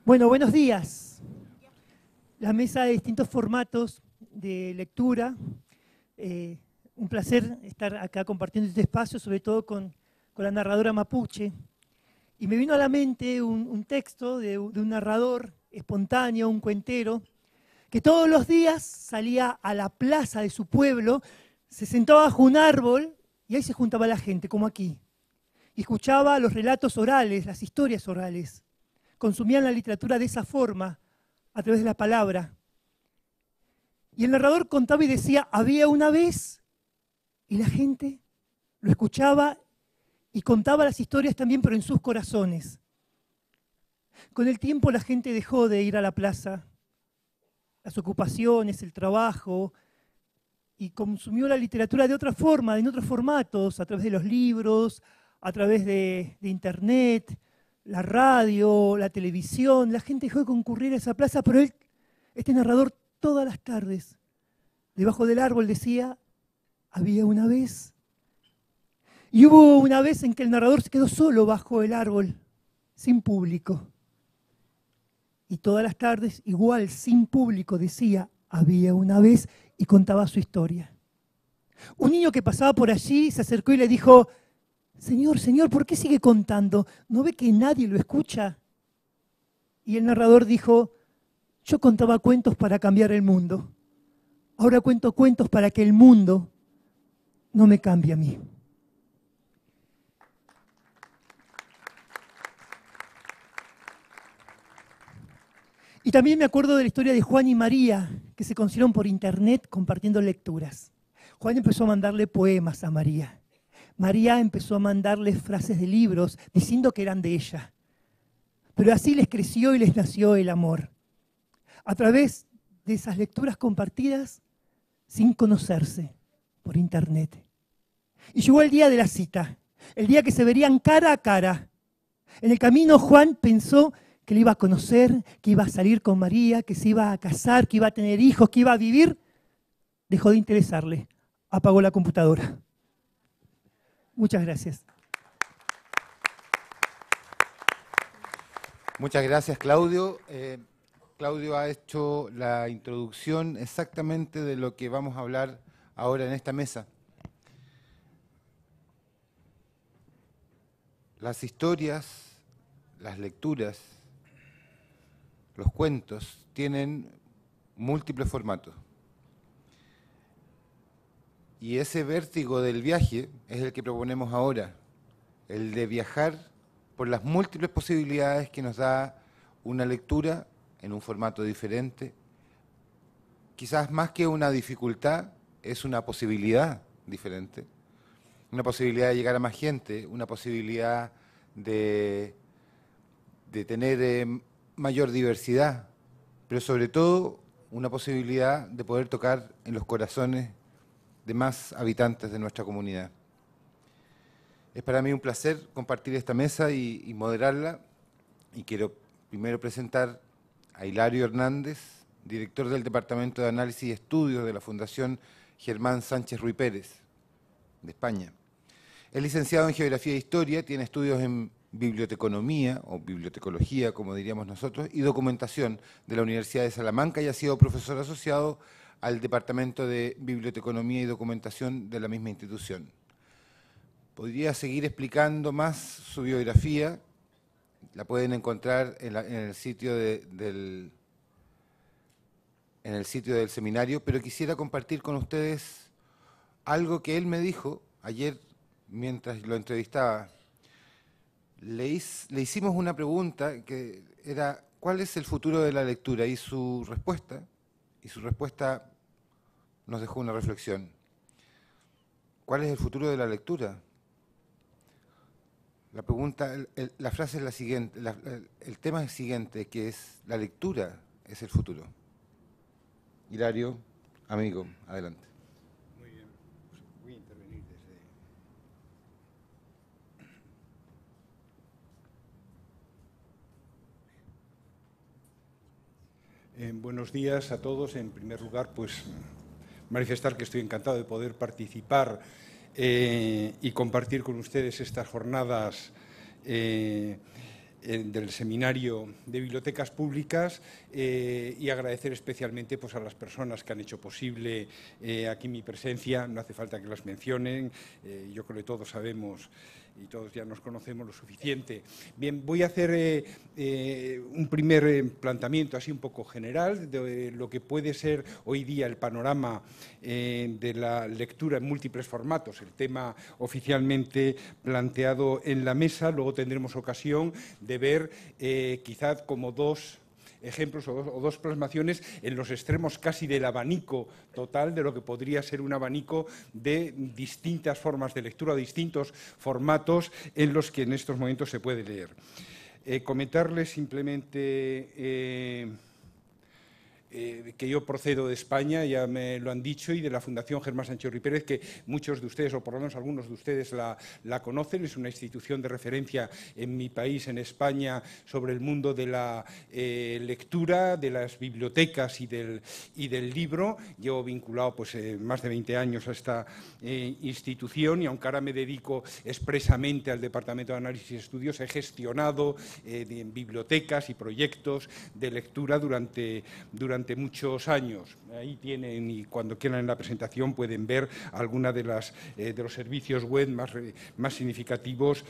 Bueno, buenos días. La mesa de distintos formatos de lectura. Un placer estar acá compartiendo este espacio, sobre todo con la narradora mapuche. Y me vino a la mente un texto de un narrador espontáneo, un cuentero, que todos los días salía a la plaza de su pueblo, se sentaba bajo un árbol y ahí se juntaba la gente, como aquí. Y escuchaba los relatos orales, las historias orales. Consumían la literatura de esa forma, a través de la palabra. Y el narrador contaba y decía, había una vez, y la gente lo escuchaba y contaba las historias también, pero en sus corazones. Con el tiempo la gente dejó de ir a la plaza, las ocupaciones, el trabajo, y consumió la literatura de otra forma, en otros formatos, a través de los libros, a través de internet, la radio, la televisión. La gente dejó de concurrir a esa plaza, pero este narrador, todas las tardes, debajo del árbol decía, había una vez. Y hubo una vez en que el narrador se quedó solo bajo el árbol, sin público. Y todas las tardes, igual, sin público, decía, había una vez, y contaba su historia. Un niño que pasaba por allí se acercó y le dijo, Señor, Señor, ¿por qué sigue contando? ¿No ve que nadie lo escucha? Y el narrador dijo, yo contaba cuentos para cambiar el mundo. Ahora cuento cuentos para que el mundo no me cambie a mí. Y también me acuerdo de la historia de Juan y María, que se conocieron por internet compartiendo lecturas. Juan empezó a mandarle poemas a María. María empezó a mandarle frases de libros diciendo que eran de ella. Pero así les creció y les nació el amor. A través de esas lecturas compartidas, sin conocerse, por internet. Y llegó el día de la cita, el día que se verían cara a cara. En el camino Juan pensó que le iba a conocer, que iba a salir con María, que se iba a casar, que iba a tener hijos, que iba a vivir. Dejó de interesarle, apagó la computadora. Muchas gracias. Muchas gracias, Claudio. Claudio ha hecho la introducción exactamente de lo que vamos a hablar ahora en esta mesa. Las historias, las lecturas, los cuentos tienen múltiples formatos. Y ese vértigo del viaje es el que proponemos ahora, el de viajar por las múltiples posibilidades que nos da una lectura en un formato diferente. Quizás más que una dificultad, es una posibilidad diferente. Una posibilidad de llegar a más gente, una posibilidad de tener mayor diversidad, pero sobre todo una posibilidad de poder tocar en los corazones de más habitantes de nuestra comunidad. Es para mí un placer compartir esta mesa y moderarla, y quiero primero presentar a Hilario Hernández, director del Departamento de Análisis y Estudios de la Fundación Germán Sánchez Ruy Pérez, de España. Es licenciado en Geografía e Historia, tiene estudios en Biblioteconomía, o Bibliotecología, como diríamos nosotros, y Documentación de la Universidad de Salamanca, y ha sido profesor asociado al Departamento de Biblioteconomía y Documentación de la misma institución. Podría seguir explicando más su biografía, la pueden encontrar en el sitio del seminario, pero quisiera compartir con ustedes algo que él me dijo ayer mientras lo entrevistaba. Le hicimos una pregunta que era, ¿cuál es el futuro de la lectura? Y su respuesta nos dejó una reflexión. ¿Cuál es el futuro de la lectura? La pregunta, la frase es la siguiente, el tema es el siguiente, que es la lectura es el futuro. Hilario, amigo, adelante. Muy bien, pues voy a intervenir desde... buenos días a todos. En primer lugar, pues manifestar que estoy encantado de poder participar y compartir con ustedes estas jornadas del Seminario de Bibliotecas Públicas y agradecer especialmente pues, a las personas que han hecho posible aquí mi presencia. No hace falta que las mencionen, yo creo que todos sabemos y todos ya nos conocemos lo suficiente. Bien, voy a hacer un primer planteamiento así un poco general de lo que puede ser hoy día el panorama de la lectura en múltiples formatos, el tema oficialmente planteado en la mesa. Luego tendremos ocasión de ver quizás como dos ejemplos o dos plasmaciones en los extremos casi del abanico total de lo que podría ser un abanico de distintas formas de lectura o distintos formatos en los que en estos momentos se puede leer. Comentarles simplemente que yo procedo de España, ya me lo han dicho, y de la Fundación Germán Sánchez Ruy Pérez, que muchos de ustedes, o por lo menos algunos de ustedes, la conocen. Es una institución de referencia en mi país, en España, sobre el mundo de la lectura, de las bibliotecas y del libro. Llevo vinculado pues, más de 20 años a esta institución, y aunque ahora me dedico expresamente al Departamento de Análisis y Estudios, he gestionado bibliotecas y proyectos de lectura durante muchos años. Ahí tienen, y cuando quieran en la presentación pueden ver alguna de los servicios web más significativos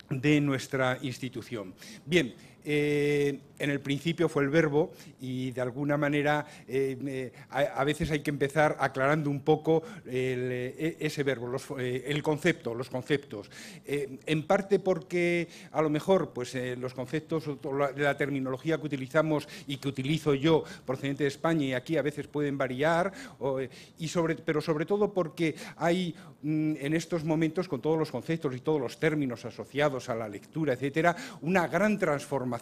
de nuestra institución. Bien, en el principio fue el verbo, y de alguna manera a veces hay que empezar aclarando un poco ese verbo, el concepto, los conceptos. En parte porque a lo mejor pues, los conceptos, la terminología que utilizamos y que utilizo yo procedente de España y aquí a veces pueden variar, pero sobre todo porque hay en estos momentos, con todos los conceptos y todos los términos asociados a la lectura, etcétera, una gran transformación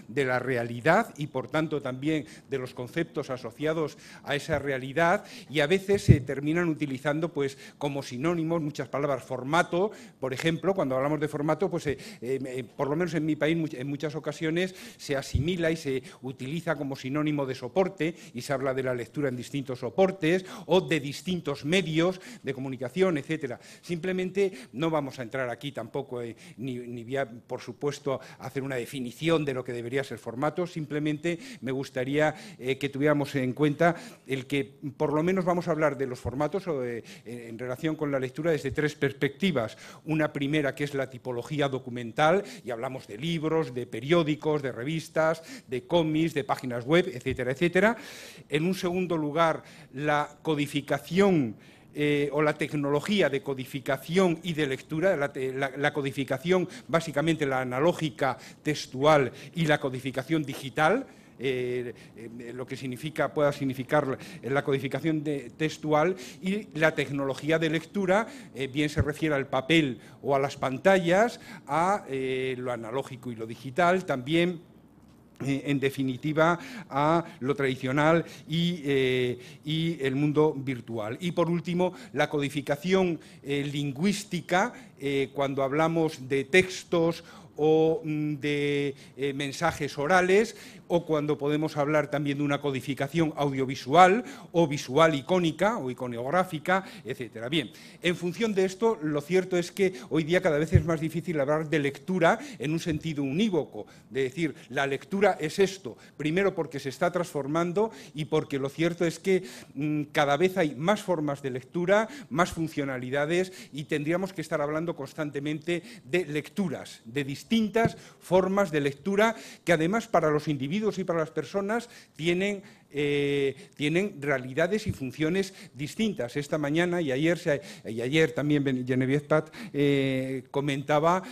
de la realidad y, por tanto, también de los conceptos asociados a esa realidad, y a veces se terminan utilizando pues, como sinónimos muchas palabras. Formato, por ejemplo, cuando hablamos de formato, pues, por lo menos en mi país en muchas ocasiones se asimila y se utiliza como sinónimo de soporte, y se habla de la lectura en distintos soportes o de distintos medios de comunicación, etcétera. Simplemente no vamos a entrar aquí tampoco, ni voy a, por supuesto, hacer una definición de lo que debería ser formato. Simplemente me gustaría que tuviéramos en cuenta el que por lo menos vamos a hablar de los formatos en relación con la lectura desde tres perspectivas. Una primera, que es la tipología documental, y hablamos de libros, de periódicos, de revistas, de cómics, de páginas web, etcétera, etcétera. En un segundo lugar, la codificación o la tecnología de codificación y de lectura, la codificación básicamente la analógica textual y la codificación digital, lo que pueda significar la codificación textual, y la tecnología de lectura, bien se refiere al papel o a las pantallas, a lo analógico y lo digital, también en definitiva a lo tradicional y el mundo virtual. Y por último, la codificación lingüística, cuando hablamos de textos o de mensajes orales, o cuando podemos hablar también de una codificación audiovisual o visual icónica o iconográfica, etcétera. Bien, en función de esto, lo cierto es que hoy día cada vez es más difícil hablar de lectura en un sentido unívoco, de decir, la lectura es esto, primero porque se está transformando y porque lo cierto es que cada vez hay más formas de lectura, más funcionalidades, y tendríamos que estar hablando constantemente de lecturas, de distintas formas de lectura que además para los individuos y para las personas tienen realidades y funciones distintas. Esta mañana y ayer también Genevieve Pat comentaba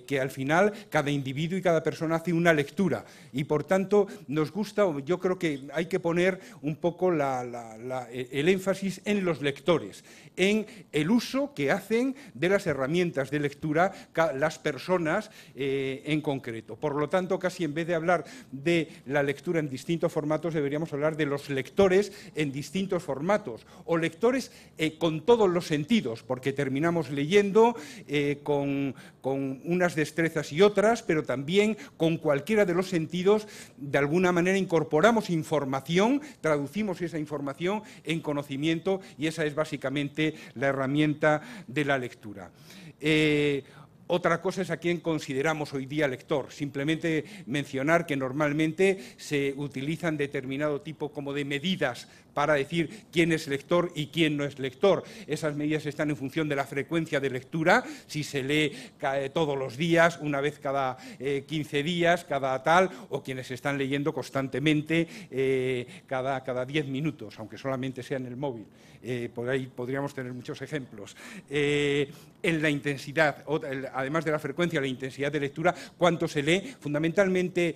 que al final cada individuo y cada persona hace una lectura, y por tanto nos gusta, yo creo que hay que poner un poco el énfasis en los lectores, en el uso que hacen de las herramientas de lectura las personas en concreto. Por lo tanto, casi en vez de hablar de la lectura en distintos formatos, deberíamos hablar de los lectores en distintos formatos, o lectores con todos los sentidos, porque terminamos leyendo con unas destrezas y otras, pero también con cualquiera de los sentidos. De alguna manera incorporamos información, traducimos esa información en conocimiento, y esa es básicamente la herramienta de la lectura. Otra cosa es a quién consideramos hoy día lector. Simplemente mencionar que normalmente se utilizan determinado tipo como de medidas para decir quién es lector y quién no es lector. Esas medidas están en función de la frecuencia de lectura, si se lee todos los días, una vez cada 15 días, cada tal, o quienes están leyendo constantemente cada 10 minutos, aunque solamente sea en el móvil. Por ahí podríamos tener muchos ejemplos. En la intensidad, además de la frecuencia, la intensidad de lectura, cuánto se lee, fundamentalmente,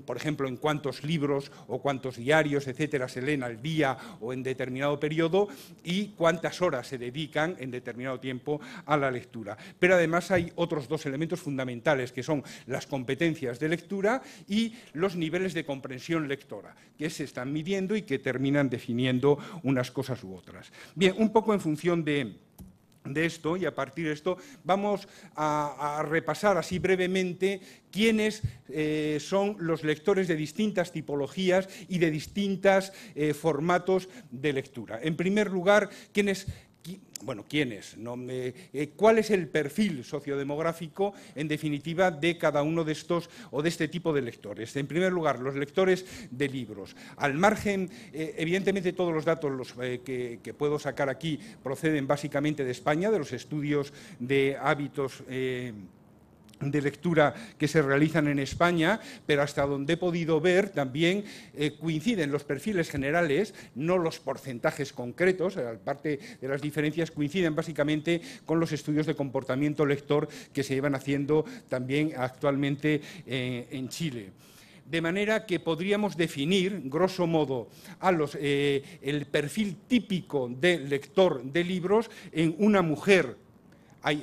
por ejemplo, en cuántos libros o cuántos diarios, etcétera, se leen al día o en determinado periodo, y cuántas horas se dedican en determinado tiempo a la lectura. Pero además hay otros dos elementos fundamentales, que son las competencias de lectura y los niveles de comprensión lectora, que se están midiendo y que terminan definiendo unas cosas u otras. Bien, un poco en función de esto, y a partir de esto vamos a repasar así brevemente quiénes son los lectores de distintas tipologías y de distintos formatos de lectura. En primer lugar, ¿cuál es el perfil sociodemográfico, en definitiva, de cada uno de estos o de este tipo de lectores? En primer lugar, los lectores de libros. Al margen, evidentemente, todos los datos que puedo sacar aquí proceden básicamente de España, de los estudios de hábitos de lectura que se realizan en España, pero hasta donde he podido ver también coinciden los perfiles generales, no los porcentajes concretos, aparte de las diferencias, coinciden básicamente con los estudios de comportamiento lector que se llevan haciendo también actualmente en Chile. De manera que podríamos definir, grosso modo, el perfil típico de lector de libros en una mujer.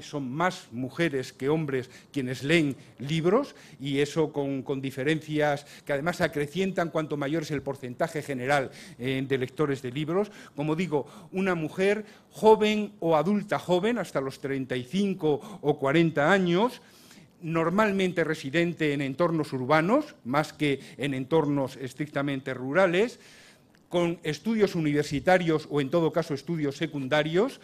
Son más mujeres que hombres quienes leen libros, y eso con diferencias que además acrecientan cuanto mayor es el porcentaje general de lectores de libros. Como digo, una mujer joven o adulta joven, hasta los 35 o 40 años, normalmente residente en entornos urbanos, más que en entornos estrictamente rurales, con estudios universitarios o, en todo caso, estudios secundarios,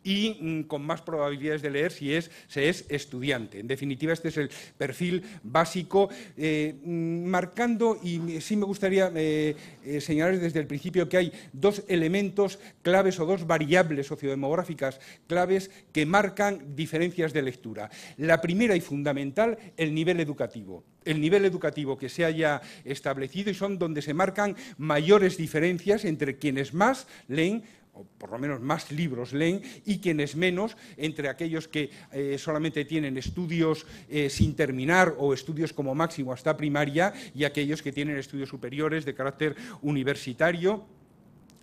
y con más probabilidades de leer si se es estudiante. En definitiva, este es el perfil básico, marcando, y sí me gustaría señalar desde el principio que hay dos elementos claves o dos variables sociodemográficas claves que marcan diferencias de lectura. La primera y fundamental, el nivel educativo. El nivel educativo que se haya establecido, y son donde se marcan mayores diferencias entre quienes más leen, o por lo menos más libros leen, y quienes menos, entre aquellos que solamente tienen estudios sin terminar o estudios como máximo hasta primaria, y aquellos que tienen estudios superiores de carácter universitario,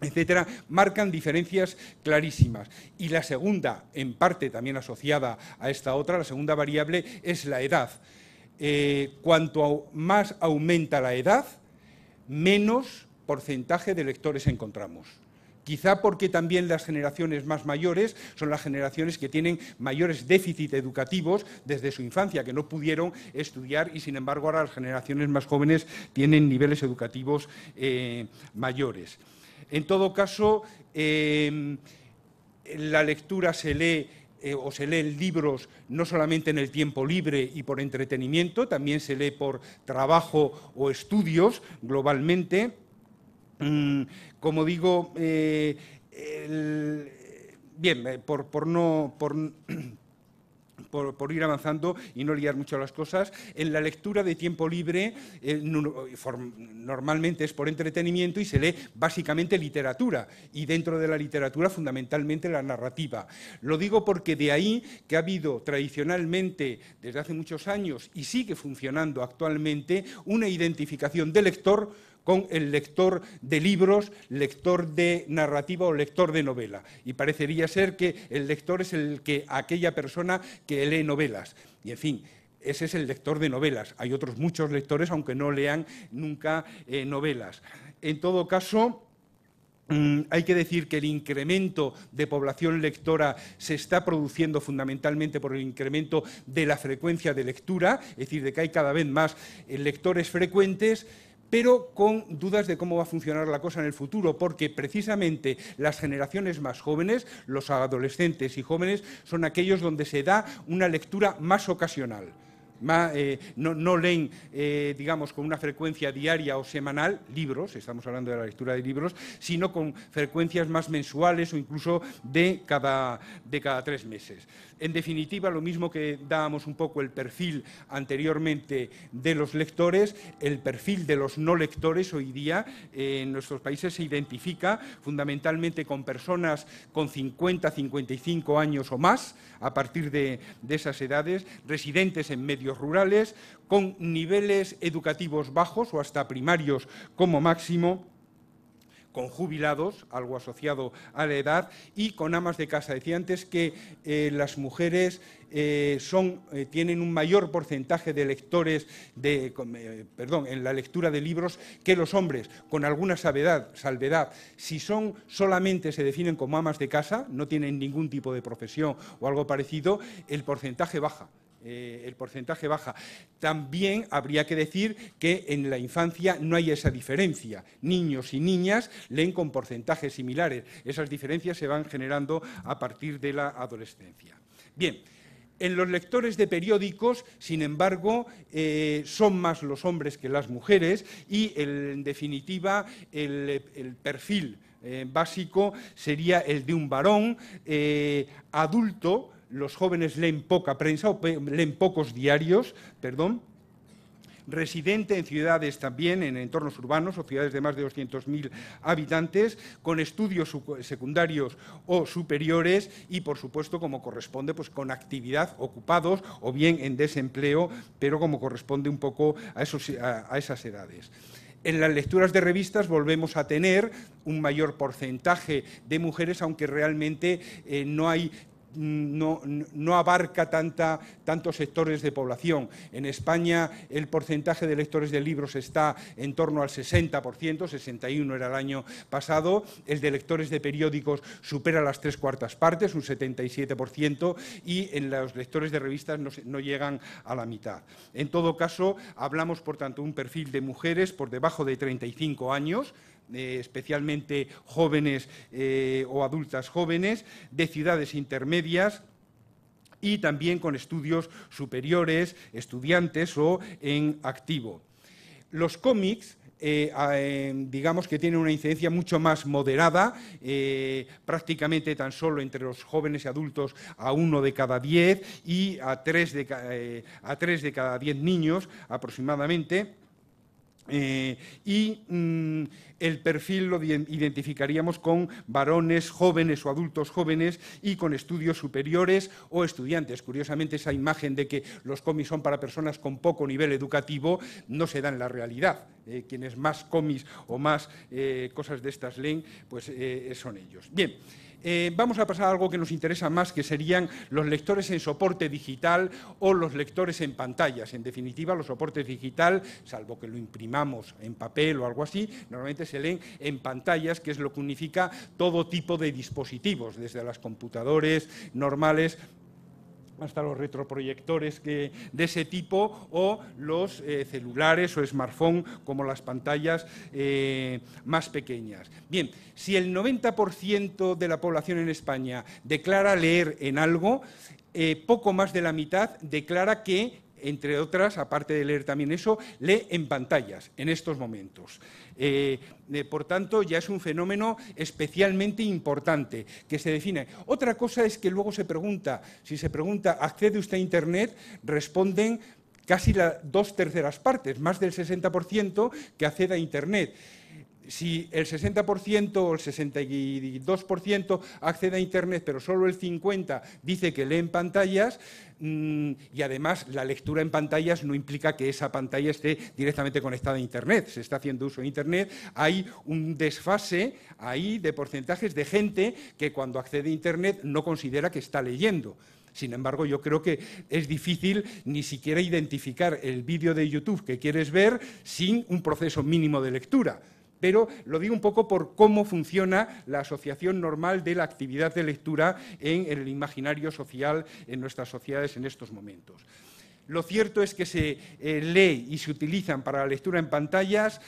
etcétera, marcan diferencias clarísimas. Y la segunda, en parte también asociada a esta otra, la segunda variable es la edad. Cuanto más aumenta la edad, menos porcentaje de lectores encontramos. Quizá porque también las generaciones más mayores son las generaciones que tienen mayores déficits educativos desde su infancia, que no pudieron estudiar, y sin embargo ahora las generaciones más jóvenes tienen niveles educativos mayores. En todo caso, la lectura se lee o se leen libros no solamente en el tiempo libre y por entretenimiento, también se lee por trabajo o estudios globalmente. Como digo, por ir avanzando y no liar mucho las cosas, en la lectura de tiempo libre normalmente es por entretenimiento y se lee básicamente literatura, y dentro de la literatura fundamentalmente la narrativa. Lo digo porque de ahí que ha habido tradicionalmente desde hace muchos años, y sigue funcionando actualmente, una identificación del lector con el lector de libros, lector de narrativa o lector de novela. Y parecería ser que el lector es aquella persona que lee novelas. Y, en fin, ese es el lector de novelas. Hay otros muchos lectores, aunque no lean nunca novelas. En todo caso, hay que decir que el incremento de población lectora se está produciendo fundamentalmente por el incremento de la frecuencia de lectura, es decir, de que hay cada vez más lectores frecuentes, pero con dudas de cómo va a funcionar la cosa en el futuro, porque precisamente las generaciones más jóvenes, los adolescentes y jóvenes, son aquellos donde se da una lectura más ocasional. No leen, digamos, con una frecuencia diaria o semanal libros, estamos hablando de la lectura de libros, sino con frecuencias más mensuales o incluso de cada 3 meses. En definitiva, lo mismo que dábamos un poco el perfil anteriormente de los lectores, el perfil de los no lectores hoy día en nuestros países se identifica fundamentalmente con personas con 50, 55 años o más, a partir de esas edades, residentes en medios rurales, con niveles educativos bajos o hasta primarios como máximo, con jubilados, algo asociado a la edad, y con amas de casa. Decía antes que las mujeres tienen un mayor porcentaje de lectores en la lectura de libros que los hombres, con alguna salvedad. Si solamente se definen como amas de casa, no tienen ningún tipo de profesión o algo parecido, el porcentaje baja. También habría que decir que en la infancia no hay esa diferencia. Niños y niñas leen con porcentajes similares. Esas diferencias se van generando a partir de la adolescencia. Bien. En los lectores de periódicos, sin embargo, son más los hombres que las mujeres y, en definitiva, el perfil básico sería el de un varón adulto. Los jóvenes leen poca prensa o leen pocos diarios, residente en ciudades también, en entornos urbanos o ciudades de más de 200.000 habitantes, con estudios secundarios o superiores y, por supuesto, como corresponde, pues con actividad, ocupados o bien en desempleo, pero como corresponde un poco a esas edades. En las lecturas de revistas volvemos a tener un mayor porcentaje de mujeres, aunque realmente no abarca tantos sectores de población. En España el porcentaje de lectores de libros está en torno al 60%, 61% era el año pasado. El de lectores de periódicos supera las 3/4 partes, un 77%, y en los lectores de revistas no llegan a la mitad. En todo caso, hablamos, por tanto, de un perfil de mujeres por debajo de 35 años, especialmente jóvenes o adultas jóvenes, de ciudades intermedias y también con estudios superiores, estudiantes o en activo. Los cómics, digamos que tienen una incidencia mucho más moderada, prácticamente tan solo entre los jóvenes y adultos a 1 de cada 10 y a 3 de cada 10 niños aproximadamente. El perfil lo identificaríamos con varones jóvenes o adultos jóvenes y con estudios superiores o estudiantes. Curiosamente, esa imagen de que los cómics son para personas con poco nivel educativo no se da en la realidad. Quienes más cómics o más cosas de estas leen, pues son ellos. Bien. Vamos a pasar a algo que nos interesa más, que serían los lectores en soporte digital o los lectores en pantallas. En definitiva, los soportes digital, salvo que lo imprimamos en papel o algo así, normalmente se leen en pantallas, que es lo que unifica todo tipo de dispositivos, desde las computadores normales hasta los retroproyectores de ese tipo o los celulares o smartphone como las pantallas más pequeñas. Bien, si el 90% de la población en España declara leer en algo, poco más de la mitad declara que, entre otras, aparte de leer también eso, lee en pantallas en estos momentos. Por tanto, ya es un fenómeno especialmente importante que se define. Otra cosa es que luego se pregunta, si se pregunta, ¿accede usted a Internet?, responden casi las 2/3 partes, más del 60% que accede a Internet. Si el 60% o el 62% accede a Internet, pero solo el 50% dice que lee en pantallas, y además la lectura en pantallas no implica que esa pantalla esté directamente conectada a Internet, se está haciendo uso de Internet, hay un desfase ahí de porcentajes de gente que cuando accede a Internet no considera que está leyendo. Sin embargo, yo creo que es difícil ni siquiera identificar el vídeo de YouTube que quieres ver sin un proceso mínimo de lectura. Pero lo digo un poco por cómo funciona la asociación normal de la actividad de lectura en el imaginario social en nuestras sociedades en estos momentos. Lo cierto es que se lee y se utilizan para la lectura en pantallas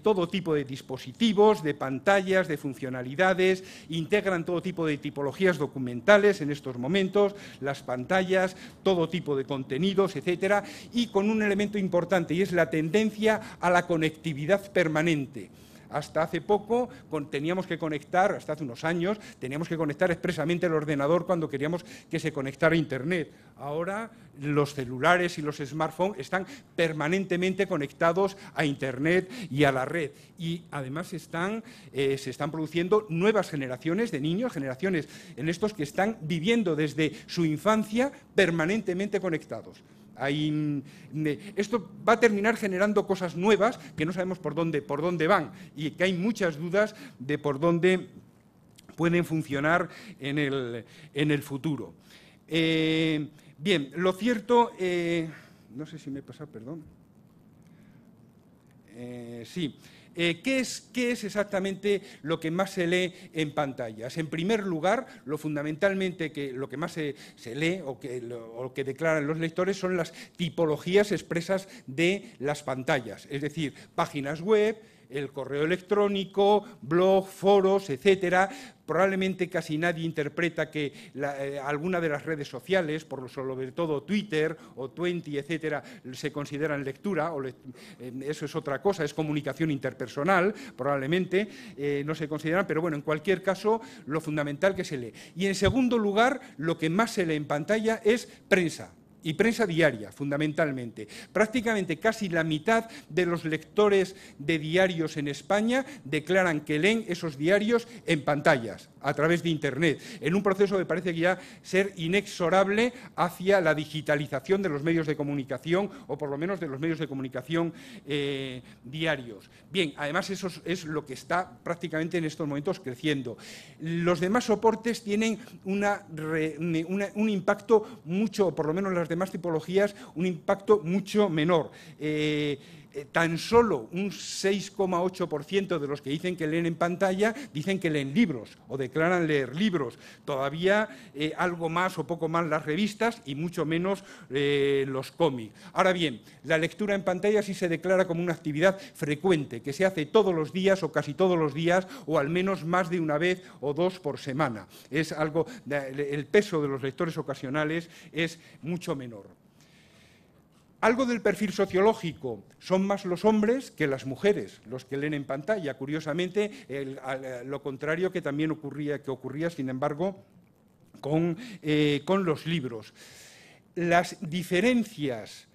todo tipo de dispositivos, de pantallas, de funcionalidades, integran todo tipo de tipologías documentales en estos momentos, las pantallas, todo tipo de contenidos, etcétera, y con un elemento importante, y es la tendencia a la conectividad permanente. Hasta hace poco teníamos que conectar, hasta hace unos años, teníamos que conectar expresamente el ordenador cuando queríamos que se conectara a Internet. Ahora los celulares y los smartphones están permanentemente conectados a Internet y a la red. Y además se están produciendo nuevas generaciones de niños, generaciones en estos que están viviendo desde su infancia permanentemente conectados. Esto va a terminar generando cosas nuevas que no sabemos por dónde van y que hay muchas dudas de por dónde pueden funcionar en el futuro. Bien, lo cierto, no sé si me he pasado, perdón. Sí. ¿Qué es exactamente lo que más se lee en pantallas? En primer lugar, lo que más se lee o que declaran los lectores son las tipologías expresas de las pantallas, es decir, páginas web, el correo electrónico, blog, foros, etcétera. Probablemente casi nadie interpreta que alguna de las redes sociales, sobre todo Twitter o Twenty, etcétera, se consideran lectura, eso es otra cosa, es comunicación interpersonal, probablemente no se consideran, pero bueno, en cualquier caso, lo fundamental que se lee. Y en segundo lugar, lo que más se lee en pantalla es prensa. Y prensa diaria, fundamentalmente. Prácticamente casi la mitad de los lectores de diarios en España declaran que leen esos diarios en pantallas, a través de Internet, en un proceso que parece que ya ser inexorable hacia la digitalización de los medios de comunicación, o por lo menos de los medios de comunicación diarios. Bien, además eso es lo que está prácticamente en estos momentos creciendo. Los demás soportes tienen un impacto mucho, por lo menos las demás tipologías, un impacto mucho menor. Tan solo un 6,8% de los que dicen que leen en pantalla dicen que leen libros o declaran leer libros. Todavía algo más o poco más las revistas y mucho menos los cómics. Ahora bien, la lectura en pantalla sí se declara como una actividad frecuente, que se hace todos los días o casi todos los días o al menos más de una vez o dos por semana. Es algo, el peso de los lectores ocasionales es mucho menor. Algo del perfil sociológico, son más los hombres que las mujeres los que leen en pantalla. Curiosamente, lo contrario que también ocurría, sin embargo, con los libros. Las diferencias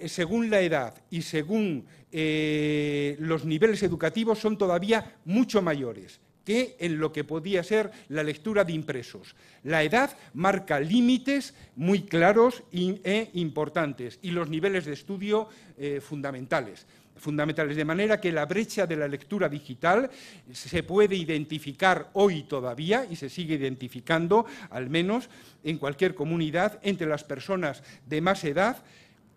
según la edad y según los niveles educativos son todavía mucho mayores que en lo que podía ser la lectura de impresos. La edad marca límites muy claros e importantes y los niveles de estudio fundamentales, de manera que la brecha de la lectura digital se puede identificar hoy todavía y se sigue identificando, al menos en cualquier comunidad, entre las personas de más edad,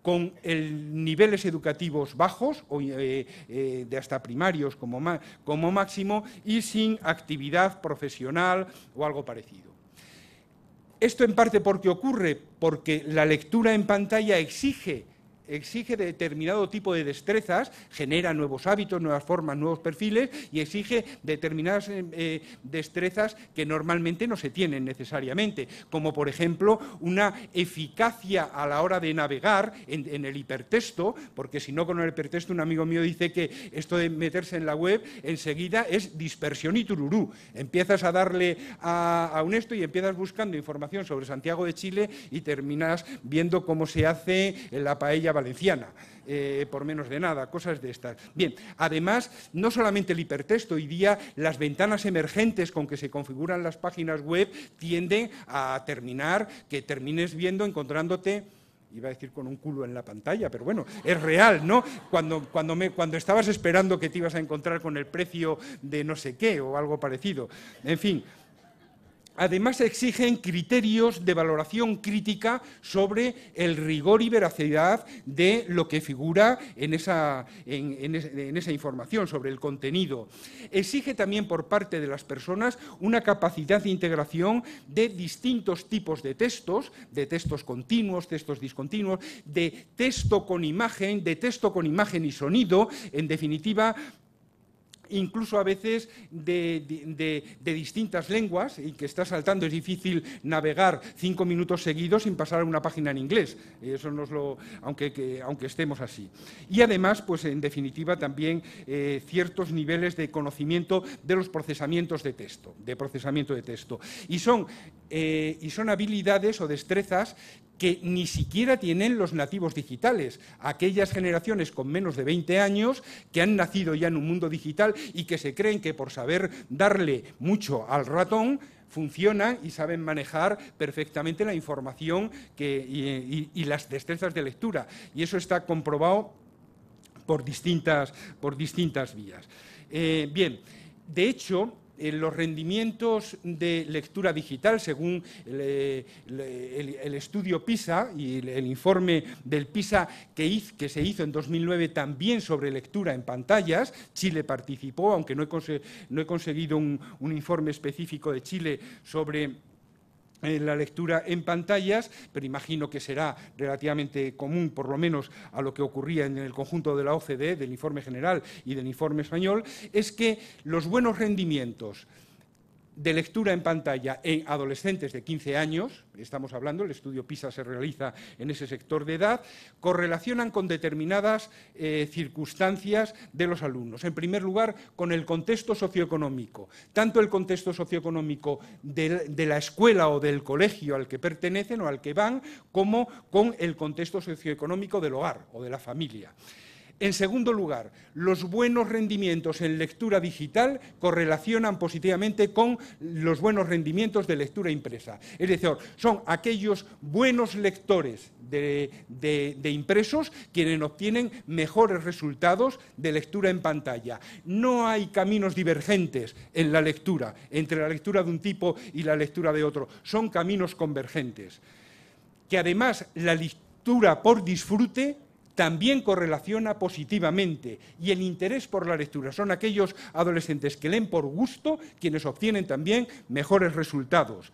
con niveles educativos bajos, o de hasta primarios como máximo, y sin actividad profesional o algo parecido. Esto en parte ¿por qué ocurre? Porque la lectura en pantalla exige determinado tipo de destrezas, genera nuevos hábitos, nuevas formas, nuevos perfiles y exige determinadas destrezas que normalmente no se tienen necesariamente, como por ejemplo una eficacia a la hora de navegar en el hipertexto, porque si no con el hipertexto un amigo mío dice que esto de meterse en la web enseguida es dispersión y tururú. Empiezas a darle a un esto y empiezas buscando información sobre Santiago de Chile y terminas viendo cómo se hace la paella valenciana, por menos de nada, cosas de estas. Bien, además, no solamente el hipertexto, hoy día las ventanas emergentes con que se configuran las páginas web tienden a termines viendo, encontrándote, iba a decir con un culo en la pantalla, pero bueno, es real, ¿no? Cuando estabas esperando que te ibas a encontrar con el precio de no sé qué o algo parecido. En fin. Además, exigen criterios de valoración crítica sobre el rigor y veracidad de lo que figura en esa información, sobre el contenido. Exige también por parte de las personas una capacidad de integración de distintos tipos de textos continuos, textos discontinuos, de texto con imagen y sonido, en definitiva, incluso a veces de distintas lenguas, y que está saltando, es difícil navegar 5 minutos seguidos sin pasar a una página en inglés, eso aunque estemos así. Y además, pues en definitiva, también ciertos niveles de conocimiento de los procesamientos de texto, y son habilidades o destrezas que ni siquiera tienen los nativos digitales, aquellas generaciones con menos de 20 años que han nacido ya en un mundo digital y que se creen que por saber darle mucho al ratón funcionan y saben manejar perfectamente la información y las destrezas de lectura. Y eso está comprobado por distintas vías. Bien, de hecho, los rendimientos de lectura digital, según el estudio PISA y el informe del PISA que se hizo en 2009 también sobre lectura en pantallas, Chile participó, aunque no he conseguido un informe específico de Chile sobre la lectura en pantallas, pero imagino que será relativamente común, por lo menos a lo que ocurría en el conjunto de la OCDE, del informe general y del informe español, es que los buenos rendimientos de lectura en pantalla en adolescentes de 15 años, estamos hablando, el estudio PISA se realiza en ese sector de edad, correlacionan con determinadas circunstancias de los alumnos. En primer lugar, con el contexto socioeconómico, tanto el contexto socioeconómico de la escuela o del colegio al que pertenecen o al que van, como con el contexto socioeconómico del hogar o de la familia. En segundo lugar, los buenos rendimientos en lectura digital correlacionan positivamente con los buenos rendimientos de lectura impresa. Es decir, son aquellos buenos lectores de impresos quienes obtienen mejores resultados de lectura en pantalla. No hay caminos divergentes en la lectura, entre la lectura de un tipo y la lectura de otro. Son caminos convergentes. Que además la lectura por disfrute también correlaciona positivamente, y el interés por la lectura son aquellos adolescentes que leen por gusto quienes obtienen también mejores resultados.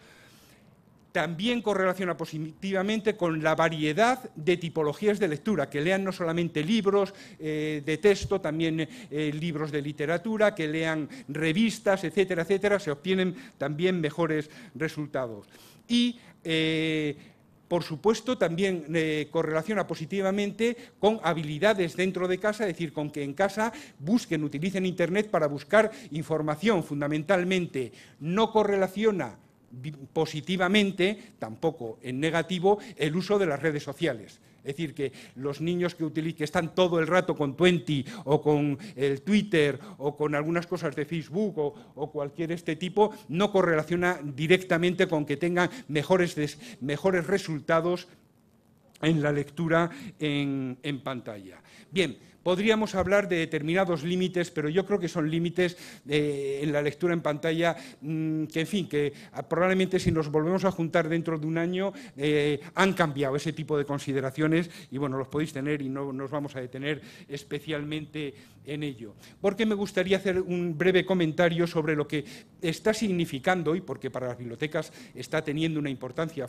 También correlaciona positivamente con la variedad de tipologías de lectura, que lean no solamente libros de texto, también libros de literatura, que lean revistas, etcétera, etcétera, se obtienen también mejores resultados. Y por supuesto, también correlaciona positivamente con habilidades dentro de casa, es decir, con que en casa utilicen Internet para buscar información fundamentalmente. No correlaciona positivamente, tampoco en negativo, el uso de las redes sociales. Es decir, que los niños que están todo el rato con Twenty o con el Twitter o con algunas cosas de Facebook o cualquier tipo, no correlaciona directamente con que tengan mejores resultados en la lectura en pantalla. Bien, podríamos hablar de determinados límites, pero yo creo que son límites en la lectura en pantalla que probablemente si nos volvemos a juntar dentro de un año han cambiado ese tipo de consideraciones y bueno, los podéis tener y no nos vamos a detener especialmente en ello. Porque me gustaría hacer un breve comentario sobre lo que está significando y porque para las bibliotecas está teniendo una importancia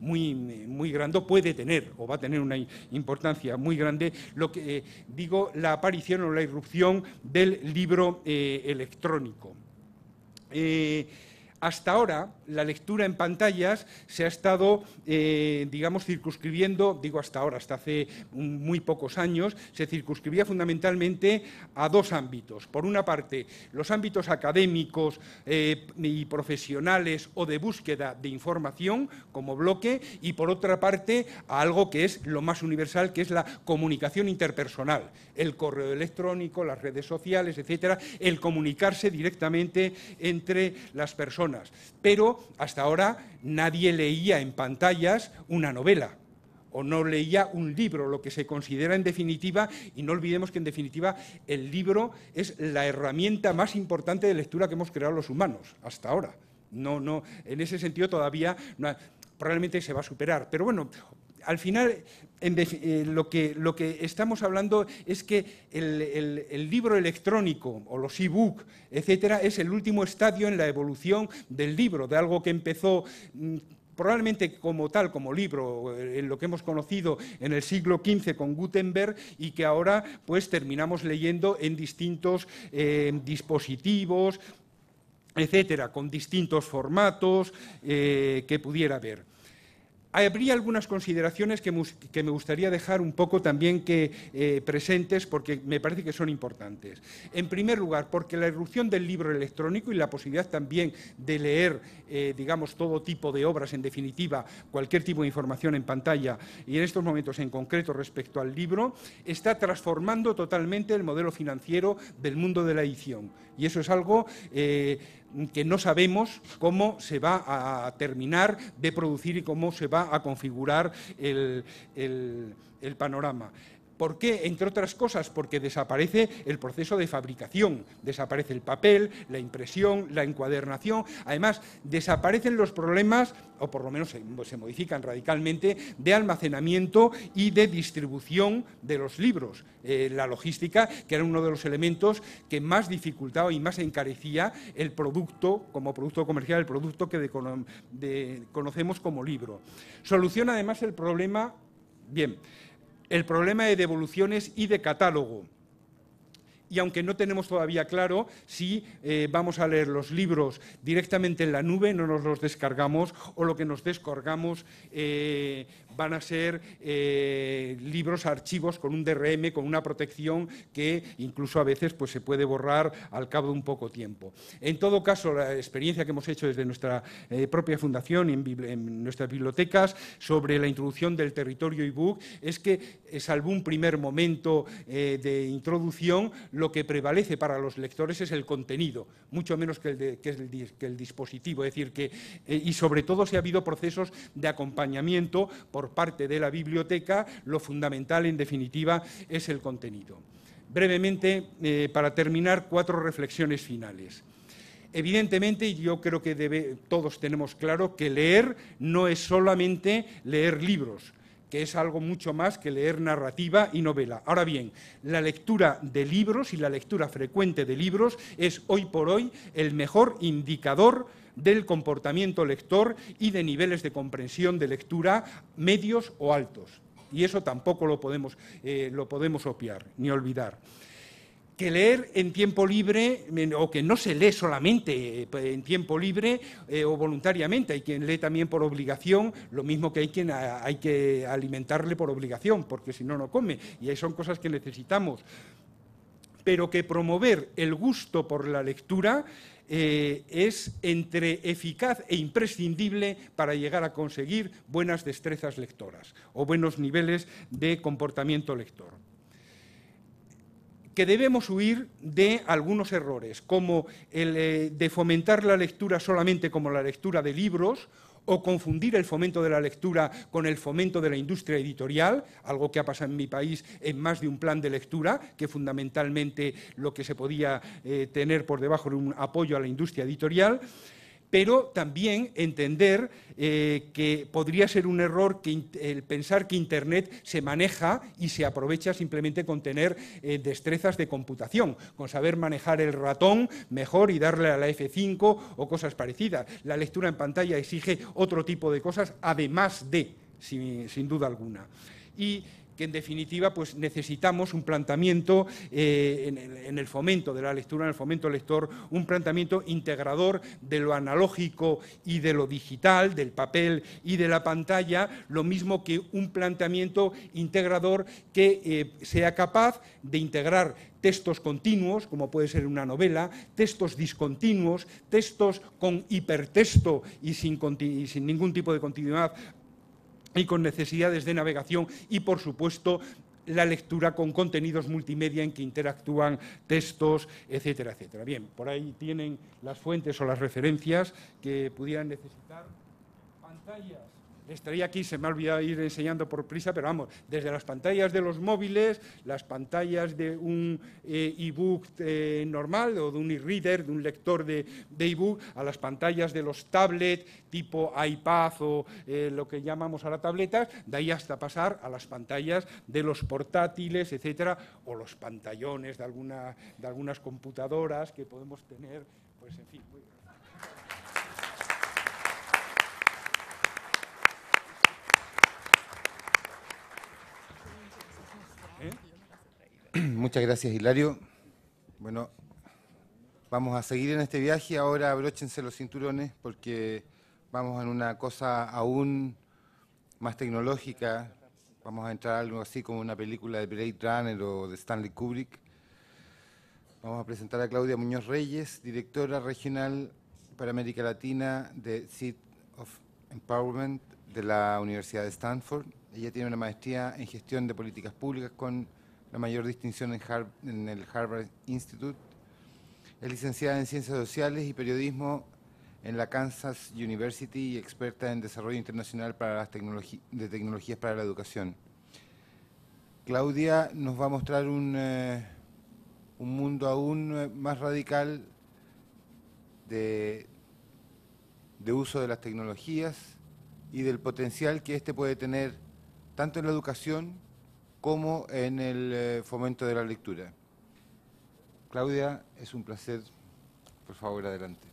muy grande, puede tener o va a tener una importancia muy grande, lo que digo, la aparición o la irrupción del libro electrónico. Hasta ahora, la lectura en pantallas se ha estado, digamos, circunscribiendo, digo hasta ahora, hasta hace muy pocos años, se circunscribía fundamentalmente a dos ámbitos. Por una parte, los ámbitos académicos y profesionales o de búsqueda de información como bloque, y por otra parte, a algo que es lo más universal, que es la comunicación interpersonal, el correo electrónico, las redes sociales, etcétera, el comunicarse directamente entre las personas. Pero hasta ahora nadie leía en pantallas una novela o no leía un libro, lo que se considera en definitiva, y no olvidemos que en definitiva el libro es la herramienta más importante de lectura que hemos creado los humanos hasta ahora. No, en ese sentido todavía probablemente se va a superar. Pero bueno, al final, lo que estamos hablando es que el libro electrónico o los e-book, etcétera, es el último estadio en la evolución del libro, de algo que empezó probablemente como tal, como libro, en lo que hemos conocido en el siglo XV con Gutenberg y que ahora pues terminamos leyendo en distintos dispositivos, etcétera, con distintos formatos que pudiera haber. Habría algunas consideraciones que me gustaría dejar un poco también presentes porque me parece que son importantes. En primer lugar, porque la irrupción del libro electrónico y la posibilidad también de leer, digamos, todo tipo de obras, en definitiva, cualquier tipo de información en pantalla, y en estos momentos en concreto respecto al libro, está transformando totalmente el modelo financiero del mundo de la edición. Y eso es algo que no sabemos cómo se va a terminar de producir y cómo se va a configurar el panorama. ¿Por qué? Entre otras cosas, porque desaparece el proceso de fabricación, desaparece el papel, la impresión, la encuadernación. Además, desaparecen los problemas, o por lo menos se modifican radicalmente, de almacenamiento y de distribución de los libros. La logística, que era uno de los elementos que más dificultaba y más encarecía el producto, como producto comercial, el producto que conocemos como libro. Soluciona además el problema, el problema de devoluciones y de catálogo. Y aunque no tenemos todavía claro si vamos a leer los libros directamente en la nube, no nos los descargamos, o lo que nos descargamos van a ser libros, archivos con un DRM, con una protección que incluso a veces pues, se puede borrar al cabo de un poco tiempo. En todo caso, la experiencia que hemos hecho desde nuestra propia fundación y en nuestras bibliotecas sobre la introducción del territorio ebook es que, salvo un primer momento de introducción, lo que prevalece para los lectores es el contenido, mucho menos que el dispositivo. Es decir, y sobre todo si ha habido procesos de acompañamiento por parte de la biblioteca, lo fundamental, en definitiva, es el contenido. Brevemente, para terminar, 4 reflexiones finales. Evidentemente, yo creo que todos tenemos claro que leer no es solamente leer libros, que es algo mucho más que leer narrativa y novela. Ahora bien, la lectura de libros y la lectura frecuente de libros es hoy por hoy el mejor indicador del comportamiento lector y de niveles de comprensión de lectura medios o altos. Y eso tampoco lo podemos obviar ni olvidar. Que leer en tiempo libre, o que no se lee solamente en tiempo libre o voluntariamente, hay quien lee también por obligación, lo mismo que hay que alimentarle por obligación, porque si no, no come, y ahí son cosas que necesitamos. Pero que promover el gusto por la lectura es entre eficaz e imprescindible para llegar a conseguir buenas destrezas lectoras o buenos niveles de comportamiento lector. Que debemos huir de algunos errores, como el de fomentar la lectura solamente como la lectura de libros, o confundir el fomento de la lectura con el fomento de la industria editorial, algo que ha pasado en mi país en más de un plan de lectura, que fundamentalmente lo que se podía tener por debajo era un apoyo a la industria editorial, pero también entender que podría ser un error el pensar que Internet se maneja y se aprovecha simplemente con tener destrezas de computación, con saber manejar el ratón mejor y darle a la F5 o cosas parecidas. La lectura en pantalla exige otro tipo de cosas, además de, sin duda alguna. Y que en definitiva pues necesitamos un planteamiento en el fomento de la lectura, en el fomento lector, un planteamiento integrador de lo analógico y de lo digital, del papel y de la pantalla, lo mismo que un planteamiento integrador que sea capaz de integrar textos continuos, como puede ser una novela, textos discontinuos, textos con hipertexto y sin ningún tipo de continuidad, y con necesidades de navegación y, por supuesto, la lectura con contenidos multimedia en que interactúan textos, etcétera, etcétera. Bien, por ahí tienen las fuentes o las referencias que pudieran necesitar. Pantallas Les traía aquí, se me ha olvidado ir enseñando por prisa, pero vamos, desde las pantallas de los móviles, las pantallas de un e-book normal o de un e-reader, de un lector de e-book, a las pantallas de los tablets tipo iPad o lo que llamamos ahora tabletas, de ahí hasta pasar a las pantallas de los portátiles, etcétera, o los pantallones de algunas computadoras que podemos tener, pues en fin. Muchas gracias, Hilario. Bueno, vamos a seguir en este viaje. Ahora abróchense los cinturones porque vamos en una cosa aún más tecnológica. Vamos a entrar a algo así como una película de Blade Runner o de Stanley Kubrick. Vamos a presentar a Claudia Muñoz Reyes, directora regional para América Latina de Seed of Empowerment de la Universidad de Stanford. Ella tiene una maestría en gestión de políticas públicas con la mayor distinción en el Harvard Institute. Es licenciada en Ciencias Sociales y Periodismo en la Kansas University y experta en desarrollo internacional para las tecnologías para la educación. Claudia nos va a mostrar un mundo aún más radical de uso de las tecnologías y del potencial que éste puede tener tanto en la educación como en el fomento de la lectura. Claudia, es un placer. Por favor, adelante.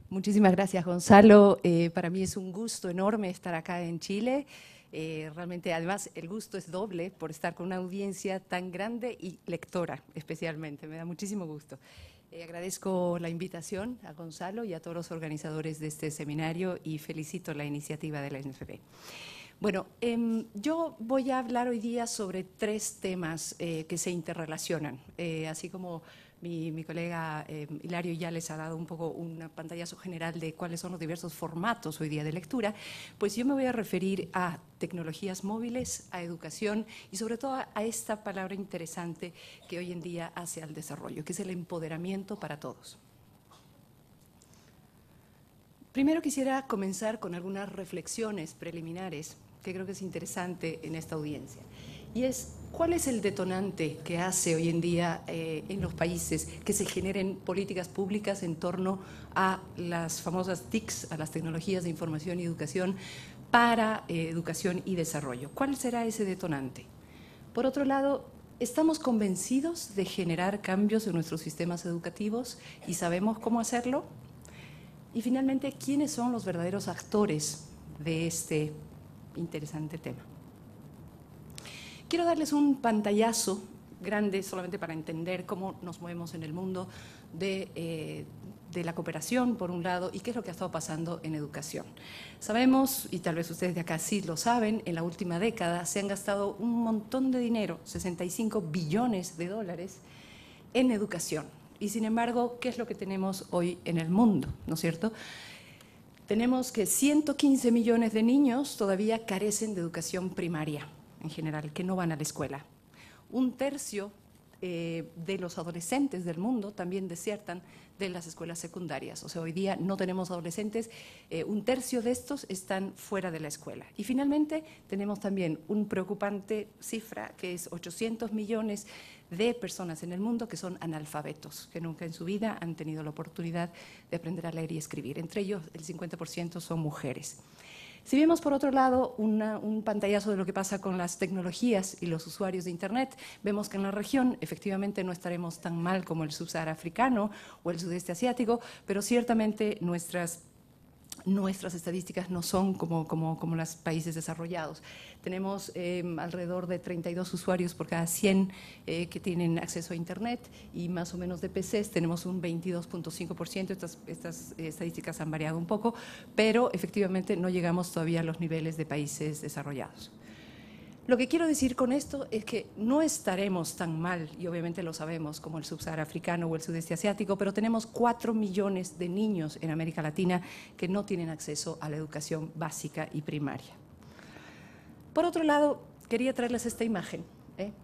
Muchísimas gracias, Gonzalo. Para mí es un gusto enorme estar acá en Chile. Realmente, además, el gusto es doble por estar con una audiencia tan grande y lectora, especialmente. Me da muchísimo gusto. Agradezco la invitación a Gonzalo y a todos los organizadores de este seminario y felicito la iniciativa de la NFB. Bueno, yo voy a hablar hoy día sobre 3 temas que se interrelacionan, así como mi colega Hilario ya les ha dado un poco un pantallazo general de cuáles son los diversos formatos hoy día de lectura, pues yo me voy a referir a tecnologías móviles, a educación y sobre todo a esta palabra interesante que hoy en día hace al desarrollo, que es el empoderamiento para todos. Primero quisiera comenzar con algunas reflexiones preliminares que creo que es interesante en esta audiencia. Y es, ¿cuál es el detonante que hace hoy en día en los países que se generen políticas públicas en torno a las famosas TICs, a las tecnologías de información y educación para educación y desarrollo? ¿Cuál será ese detonante? Por otro lado, ¿estamos convencidos de generar cambios en nuestros sistemas educativos y sabemos cómo hacerlo? Y finalmente, ¿quiénes son los verdaderos actores de este interesante tema? Quiero darles un pantallazo grande solamente para entender cómo nos movemos en el mundo de la cooperación, por un lado, y qué es lo que ha estado pasando en educación. Sabemos, y tal vez ustedes de acá sí lo saben, en la última década se han gastado un montón de dinero, 65 billones de dólares, en educación. Y sin embargo, ¿qué es lo que tenemos hoy en el mundo? ¿No es cierto? Tenemos que 115 millones de niños todavía carecen de educación primaria, en general, que no van a la escuela. 1/3 de los adolescentes del mundo también desertan de las escuelas secundarias. O sea, hoy día no tenemos adolescentes, 1/3 de estos están fuera de la escuela. Y finalmente tenemos también una preocupante cifra, que es 800 millones de personas en el mundo que son analfabetos, que nunca en su vida han tenido la oportunidad de aprender a leer y escribir. Entre ellos, el 50% son mujeres. Si vemos, por otro lado, un pantallazo de lo que pasa con las tecnologías y los usuarios de Internet, vemos que en la región efectivamente no estaremos tan mal como el subsahara africano o el sudeste asiático, pero ciertamente nuestras estadísticas no son como los países desarrollados. Tenemos alrededor de 32 usuarios por cada 100 que tienen acceso a Internet y más o menos de PCs tenemos un 22.5%. Estas estadísticas han variado un poco, pero efectivamente no llegamos todavía a los niveles de países desarrollados. Lo que quiero decir con esto es que no estaremos tan mal, y obviamente lo sabemos, como el subsahara africano o el sudeste asiático, pero tenemos 4 millones de niños en América Latina que no tienen acceso a la educación básica y primaria. Por otro lado, quería traerles esta imagen,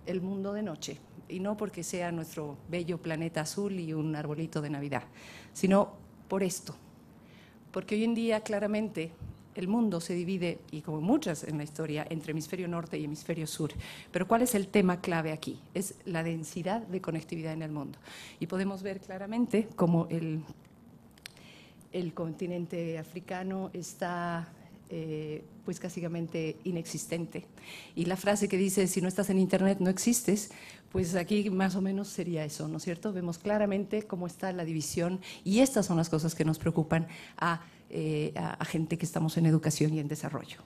el mundo de noche, y no porque sea nuestro bello planeta azul y un arbolito de Navidad, sino por esto. porque hoy en día claramente el mundo se divide, y como muchas en la historia, entre hemisferio norte y hemisferio sur. Pero ¿cuál es el tema clave aquí? Es la densidad de conectividad en el mundo. Y podemos ver claramente cómo el continente africano está pues básicamente inexistente. Y la frase que dice, si no estás en Internet no existes, pues aquí más o menos sería eso, ¿no es cierto? Vemos claramente cómo está la división y estas son las cosas que nos preocupan a gente que estamos en educación y en desarrollo.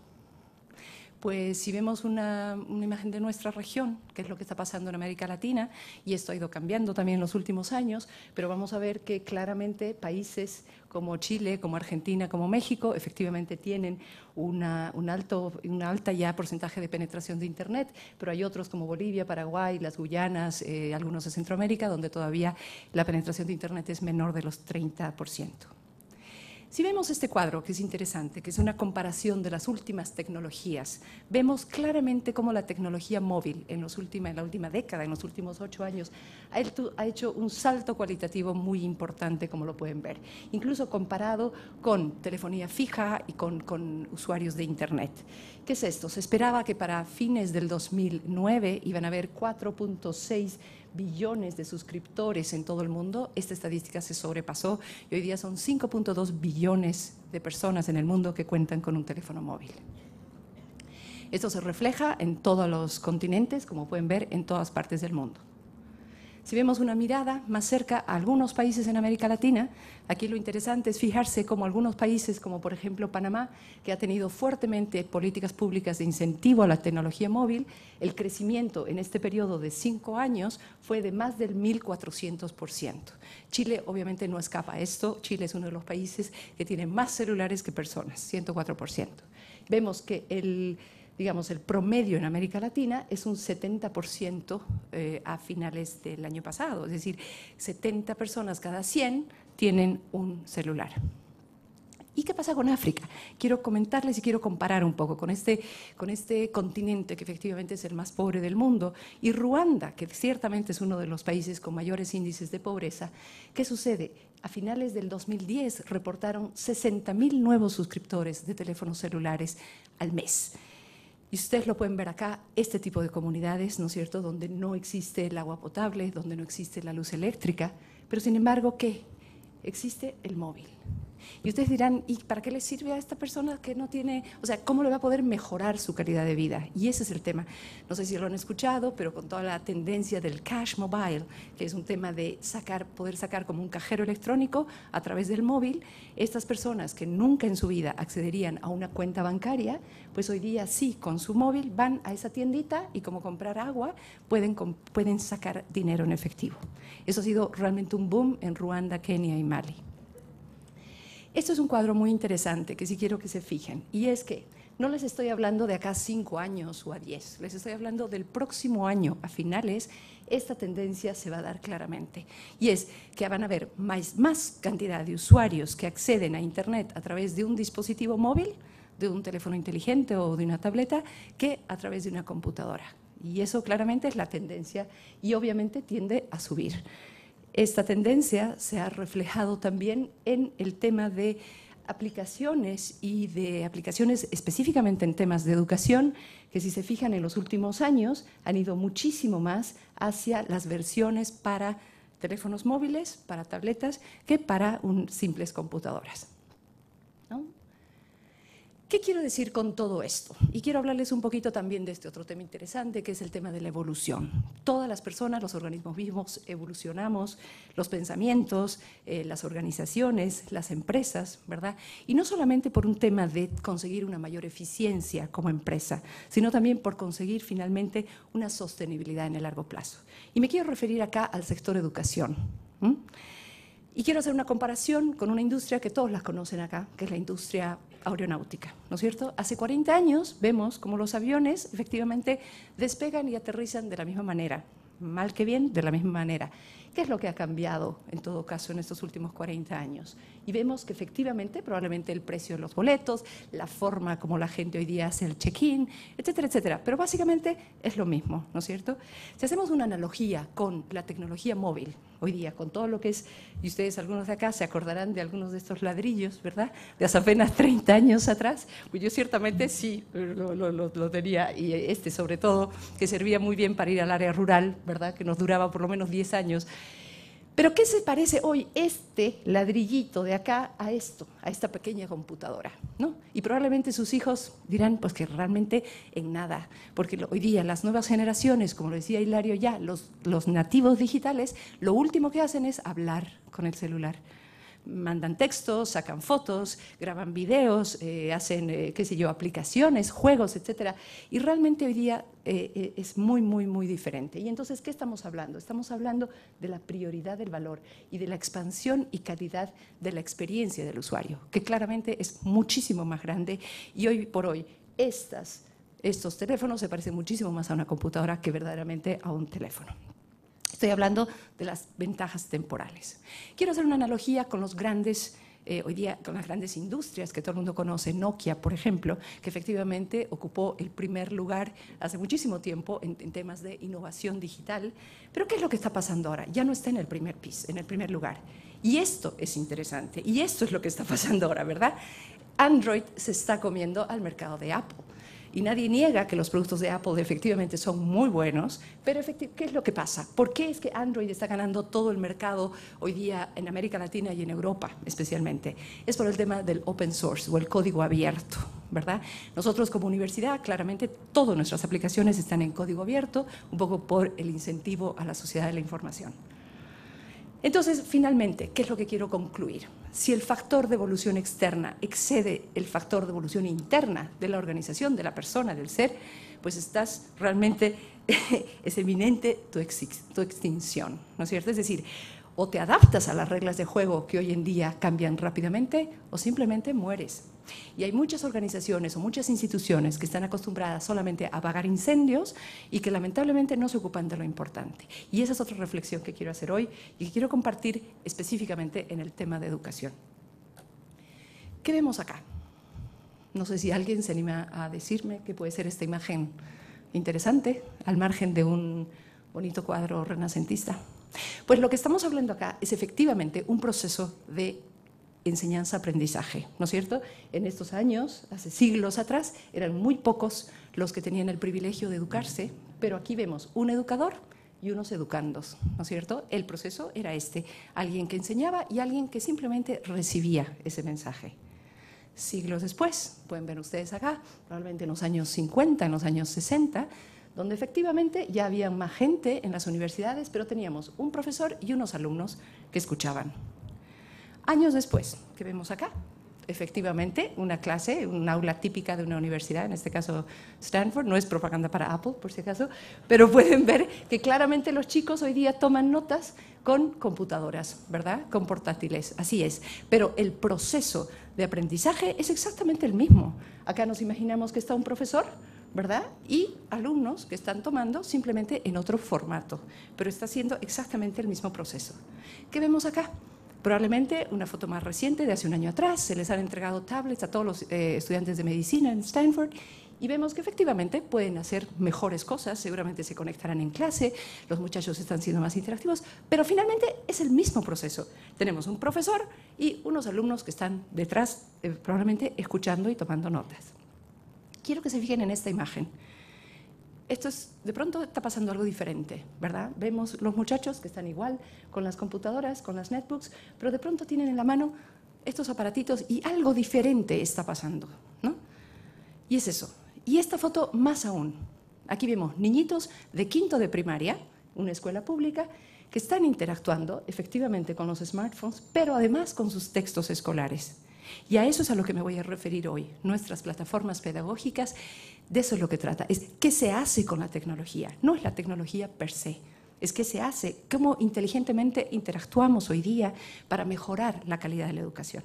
Pues si vemos una imagen de nuestra región, que es lo que está pasando en América Latina, y esto ha ido cambiando también en los últimos años, pero vamos a ver que claramente países como Chile, como Argentina, como México, efectivamente tienen una alta ya porcentaje de penetración de Internet, pero hay otros como Bolivia, Paraguay, las Guyanas, algunos de Centroamérica, donde todavía la penetración de Internet es menor de los 30%. Si vemos este cuadro, que es interesante, que es una comparación de las últimas tecnologías, vemos claramente cómo la tecnología móvil en la última década, en los últimos 8 años, ha hecho un salto cualitativo muy importante, como lo pueden ver, incluso comparado con telefonía fija y con usuarios de Internet. ¿Qué es esto? Se esperaba que para fines del 2009 iban a haber 4.6 billones de suscriptores en todo el mundo. Esta estadística se sobrepasó y hoy día son 5.2 billones de personas en el mundo que cuentan con un teléfono móvil. Esto se refleja en todos los continentes, como pueden ver, en todas partes del mundo. Si vemos una mirada más cerca a algunos países en América Latina, aquí lo interesante es fijarse cómo algunos países, como por ejemplo Panamá, que ha tenido fuertemente políticas públicas de incentivo a la tecnología móvil, el crecimiento en este periodo de 5 años fue de más del 1.400%. Chile obviamente no escapa a esto. Chile es uno de los países que tiene más celulares que personas, 104%. Vemos que el promedio en América Latina es un 70% a finales del año pasado, es decir, 70 personas cada 100 tienen un celular. ¿Y qué pasa con África? Quiero comentarles y quiero comparar un poco con este continente que efectivamente es el más pobre del mundo, y Ruanda, que ciertamente es uno de los países con mayores índices de pobreza. ¿Qué sucede? A finales del 2010 reportaron 60.000 nuevos suscriptores de teléfonos celulares al mes. Y ustedes lo pueden ver acá, este tipo de comunidades, ¿no es cierto?, donde no existe el agua potable, donde no existe la luz eléctrica, pero sin embargo, ¿qué? Existe el móvil. Y ustedes dirán, ¿y para qué le sirve a esta persona que no tiene, o sea, cómo le va a poder mejorar su calidad de vida? Y ese es el tema. No sé si lo han escuchado, pero con toda la tendencia del cash mobile, que es un tema de poder sacar como un cajero electrónico a través del móvil, estas personas que nunca en su vida accederían a una cuenta bancaria, pues hoy día sí, con su móvil van a esa tiendita y como comprar agua, pueden sacar dinero en efectivo. Eso ha sido realmente un boom en Ruanda, Kenia y Mali. Esto es un cuadro muy interesante que sí quiero que se fijen, y es que no les estoy hablando de acá 5 años o a 10, les estoy hablando del próximo año. A finales, esta tendencia se va a dar claramente, y es que van a haber más cantidad de usuarios que acceden a Internet a través de un dispositivo móvil, de un teléfono inteligente o de una tableta, que a través de una computadora. Y eso claramente es la tendencia y obviamente tiende a subir. Esta tendencia se ha reflejado también en el tema de aplicaciones y de aplicaciones específicamente en temas de educación, que si se fijan en los últimos años han ido muchísimo más hacia las versiones para teléfonos móviles, para tabletas, que para simples computadoras, ¿no? ¿Qué quiero decir con todo esto? Y quiero hablarles un poquito también de este otro tema interesante, que es el tema de la evolución. Todas las personas, los organismos vivos, evolucionamos, los pensamientos, las organizaciones, las empresas, ¿verdad? Y no solamente por un tema de conseguir una mayor eficiencia como empresa, sino también por conseguir finalmente una sostenibilidad en el largo plazo. Y me quiero referir acá al sector educación. Y quiero hacer una comparación con una industria que todos las conocen acá, que es la industria aeronáutica, ¿no es cierto? Hace 40 años vemos cómo los aviones efectivamente despegan y aterrizan de la misma manera, mal que bien, de la misma manera. ¿Qué es lo que ha cambiado, en todo caso, en estos últimos 40 años? Y vemos que efectivamente, probablemente el precio de los boletos, la forma como la gente hoy día hace el check-in, etcétera, etcétera. Pero básicamente es lo mismo, ¿no es cierto? Si hacemos una analogía con la tecnología móvil, hoy día, con todo lo que es, y ustedes, algunos de acá, se acordarán de algunos de estos ladrillos, ¿verdad? De hace apenas 30 años atrás, pues yo ciertamente sí lo tenía, y este sobre todo, que servía muy bien para ir al área rural, ¿verdad? Que nos duraba por lo menos 10 años. Pero ¿qué se parece hoy este ladrillito de acá a esto, a esta pequeña computadora, ¿no? Y probablemente sus hijos dirán, pues que realmente en nada, porque hoy día las nuevas generaciones, como lo decía Hilario ya, los nativos digitales, lo último que hacen es hablar con el celular. Mandan textos, sacan fotos, graban videos, hacen, qué sé yo, aplicaciones, juegos, etcétera. Y realmente hoy día es muy, muy, muy diferente. Y entonces, ¿qué estamos hablando? Estamos hablando de la prioridad del valor y de la expansión y calidad de la experiencia del usuario, que claramente es muchísimo más grande. Y hoy por hoy, estos teléfonos se parecen muchísimo más a una computadora que verdaderamente a un teléfono. Estoy hablando de las ventajas temporales. Quiero hacer una analogía con los grandes, hoy día, con las grandes industrias que todo el mundo conoce. Nokia, por ejemplo, que efectivamente ocupó el primer lugar hace muchísimo tiempo en temas de innovación digital. Pero ¿qué es lo que está pasando ahora? Ya no está en el primer piso, en el primer lugar. Y esto es interesante, y esto es lo que está pasando ahora, ¿verdad? Android se está comiendo al mercado de Apple. Y nadie niega que los productos de Apple efectivamente son muy buenos, pero ¿qué es lo que pasa? ¿Por qué es que Android está ganando todo el mercado hoy día en América Latina y en Europa especialmente? Es por el tema del open source o el código abierto, ¿verdad? Nosotros como universidad, claramente, todas nuestras aplicaciones están en código abierto, un poco por el incentivo a la sociedad de la información. Entonces, finalmente, ¿qué es lo que quiero concluir? Si el factor de evolución externa excede el factor de evolución interna de la organización, de la persona, del ser, pues estás realmente, es eminente tu extinción, ¿no es cierto? Es decir, o te adaptas a las reglas de juego que hoy en día cambian rápidamente o simplemente mueres. Y hay muchas organizaciones o muchas instituciones que están acostumbradas solamente a apagar incendios y que lamentablemente no se ocupan de lo importante. Y esa es otra reflexión que quiero hacer hoy y que quiero compartir específicamente en el tema de educación. ¿Qué vemos acá? No sé si alguien se anima a decirme qué puede ser esta imagen interesante al margen de un bonito cuadro renacentista. Pues lo que estamos hablando acá es efectivamente un proceso de enseñanza-aprendizaje, ¿no es cierto? En estos años, hace siglos atrás, eran muy pocos los que tenían el privilegio de educarse, pero aquí vemos un educador y unos educandos, ¿no es cierto? El proceso era este, alguien que enseñaba y alguien que simplemente recibía ese mensaje. Siglos después, pueden ver ustedes acá, probablemente en los años 50, en los años 60, donde efectivamente ya había más gente en las universidades, pero teníamos un profesor y unos alumnos que escuchaban. Años después, que vemos acá, efectivamente, una clase, un aula típica de una universidad, en este caso Stanford, no es propaganda para Apple, por si acaso, pero pueden ver que claramente los chicos hoy día toman notas con computadoras, ¿verdad? Con portátiles, así es. Pero el proceso de aprendizaje es exactamente el mismo. Acá nos imaginamos que está un profesor, ¿verdad? Y alumnos que están tomando simplemente en otro formato, pero está siendo exactamente el mismo proceso. ¿Qué vemos acá? Probablemente una foto más reciente de hace un año atrás, se les han entregado tablets a todos los estudiantes de medicina en Stanford y vemos que efectivamente pueden hacer mejores cosas, seguramente se conectarán en clase, los muchachos están siendo más interactivos, pero finalmente es el mismo proceso. Tenemos un profesor y unos alumnos que están detrás, probablemente escuchando y tomando notas. Quiero que se fijen en esta imagen. Esto es, de pronto está pasando algo diferente, ¿verdad? Vemos los muchachos que están igual con las computadoras, con las netbooks, pero de pronto tienen en la mano estos aparatitos y algo diferente está pasando, ¿no? Y es eso. Y esta foto más aún. Aquí vemos niñitos de quinto de primaria, una escuela pública, que están interactuando efectivamente con los smartphones, pero además con sus textos escolares. Y a eso es a lo que me voy a referir hoy. Nuestras plataformas pedagógicas, de eso es lo que trata. Es qué se hace con la tecnología. No es la tecnología per se. Es qué se hace, cómo inteligentemente interactuamos hoy día para mejorar la calidad de la educación.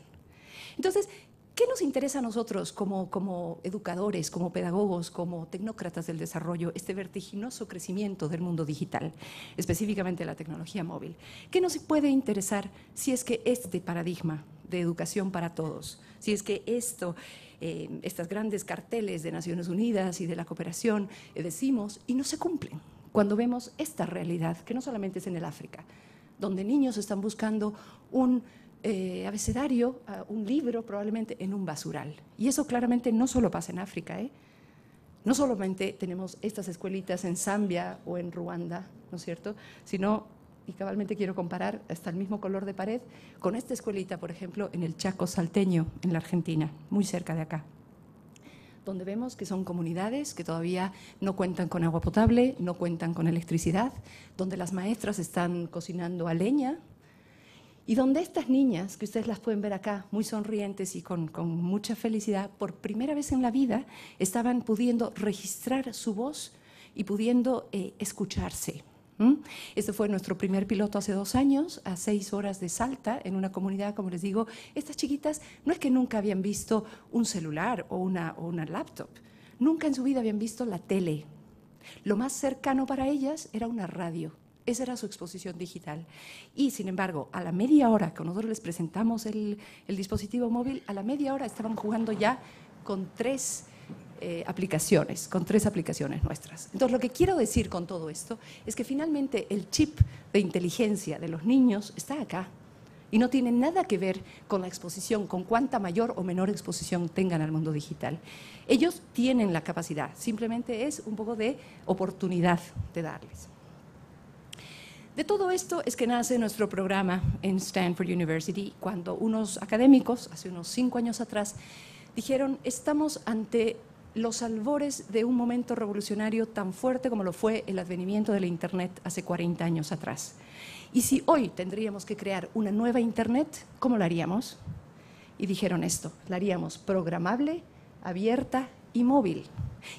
Entonces, ¿Qué nos interesa a nosotros como educadores, como pedagogos, como tecnócratas del desarrollo, este vertiginoso crecimiento del mundo digital, específicamente la tecnología móvil? ¿Qué nos puede interesar si es que este paradigma de educación para todos, si es que estas grandes carteles de Naciones Unidas y de la cooperación decimos y no se cumplen? Cuando vemos esta realidad, que no solamente es en el África, donde niños están buscando un abecedario, un libro probablemente en un basural. Y eso claramente no solo pasa en África, No solamente tenemos estas escuelitas en Zambia o en Ruanda, ¿no es cierto? Sino, y cabalmente quiero comparar hasta el mismo color de pared, con esta escuelita, por ejemplo, en el Chaco salteño, en la Argentina, muy cerca de acá, donde vemos que son comunidades que todavía no cuentan con agua potable, no cuentan con electricidad, donde las maestras están cocinando a leña, y donde estas niñas, que ustedes las pueden ver acá, muy sonrientes y con mucha felicidad, por primera vez en la vida estaban pudiendo registrar su voz y pudiendo escucharse. Este fue nuestro primer piloto hace 2 años, a 6 horas de Salta, en una comunidad, como les digo. Estas chiquitas no es que nunca habían visto un celular o una laptop, nunca en su vida habían visto la tele. Lo más cercano para ellas era una radio. Esa era su exposición digital. Y, sin embargo, a la media hora que nosotros les presentamos el dispositivo móvil, a la media hora estaban jugando ya con 3 aplicaciones nuestras. Entonces, lo que quiero decir con todo esto es que finalmente el chip de inteligencia de los niños está acá y no tiene nada que ver con la exposición, con cuánta mayor o menor exposición tengan al mundo digital. Ellos tienen la capacidad, simplemente es un poco de oportunidad de darles. De todo esto es que nace nuestro programa en Stanford University, cuando unos académicos, hace unos 5 años atrás, dijeron: estamos ante los albores de un momento revolucionario tan fuerte como lo fue el advenimiento de la Internet hace 40 años atrás. Y si hoy tendríamos que crear una nueva Internet, ¿cómo la haríamos? Y dijeron esto: la haríamos programable, abierta y móvil.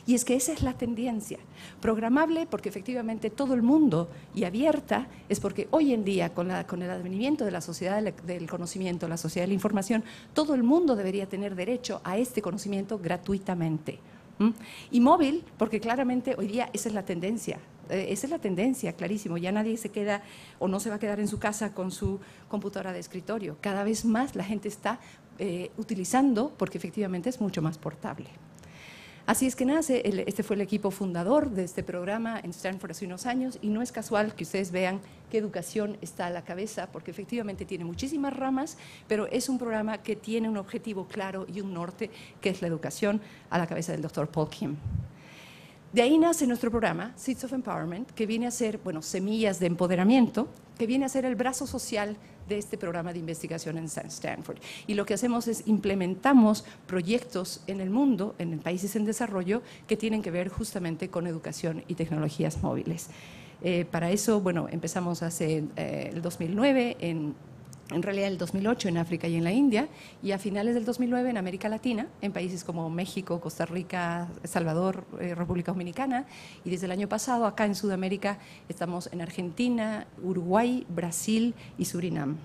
Y es que esa es la tendencia. Programable porque efectivamente todo el mundo, y abierta es porque hoy en día con el advenimiento de la sociedad del conocimiento, la sociedad de la información, todo el mundo debería tener derecho a este conocimiento gratuitamente. Y móvil porque claramente hoy día esa es la tendencia. Esa es la tendencia, clarísimo. Ya nadie se queda o no se va a quedar en su casa con su computadora de escritorio. Cada vez más la gente está utilizando porque efectivamente es mucho más portable. Así es que nace, este fue el equipo fundador de este programa en Stanford hace unos años, y no es casual que ustedes vean que educación está a la cabeza, porque efectivamente tiene muchísimas ramas, pero es un programa que tiene un objetivo claro y un norte, que es la educación, a la cabeza del Dr. Paul Kim. De ahí nace nuestro programa, Seeds of Empowerment, que viene a ser, semillas de empoderamiento, que viene a ser el brazo social de este programa de investigación en Stanford. Y lo que hacemos es implementamos proyectos en el mundo, en países en desarrollo, que tienen que ver justamente con educación y tecnologías móviles. Para eso, empezamos hace el 2009 en realidad el 2008 en África y en la India, y a finales del 2009 en América Latina, en países como México, Costa Rica, Salvador, República Dominicana, y desde el año pasado acá en Sudamérica estamos en Argentina, Uruguay, Brasil y Surinam.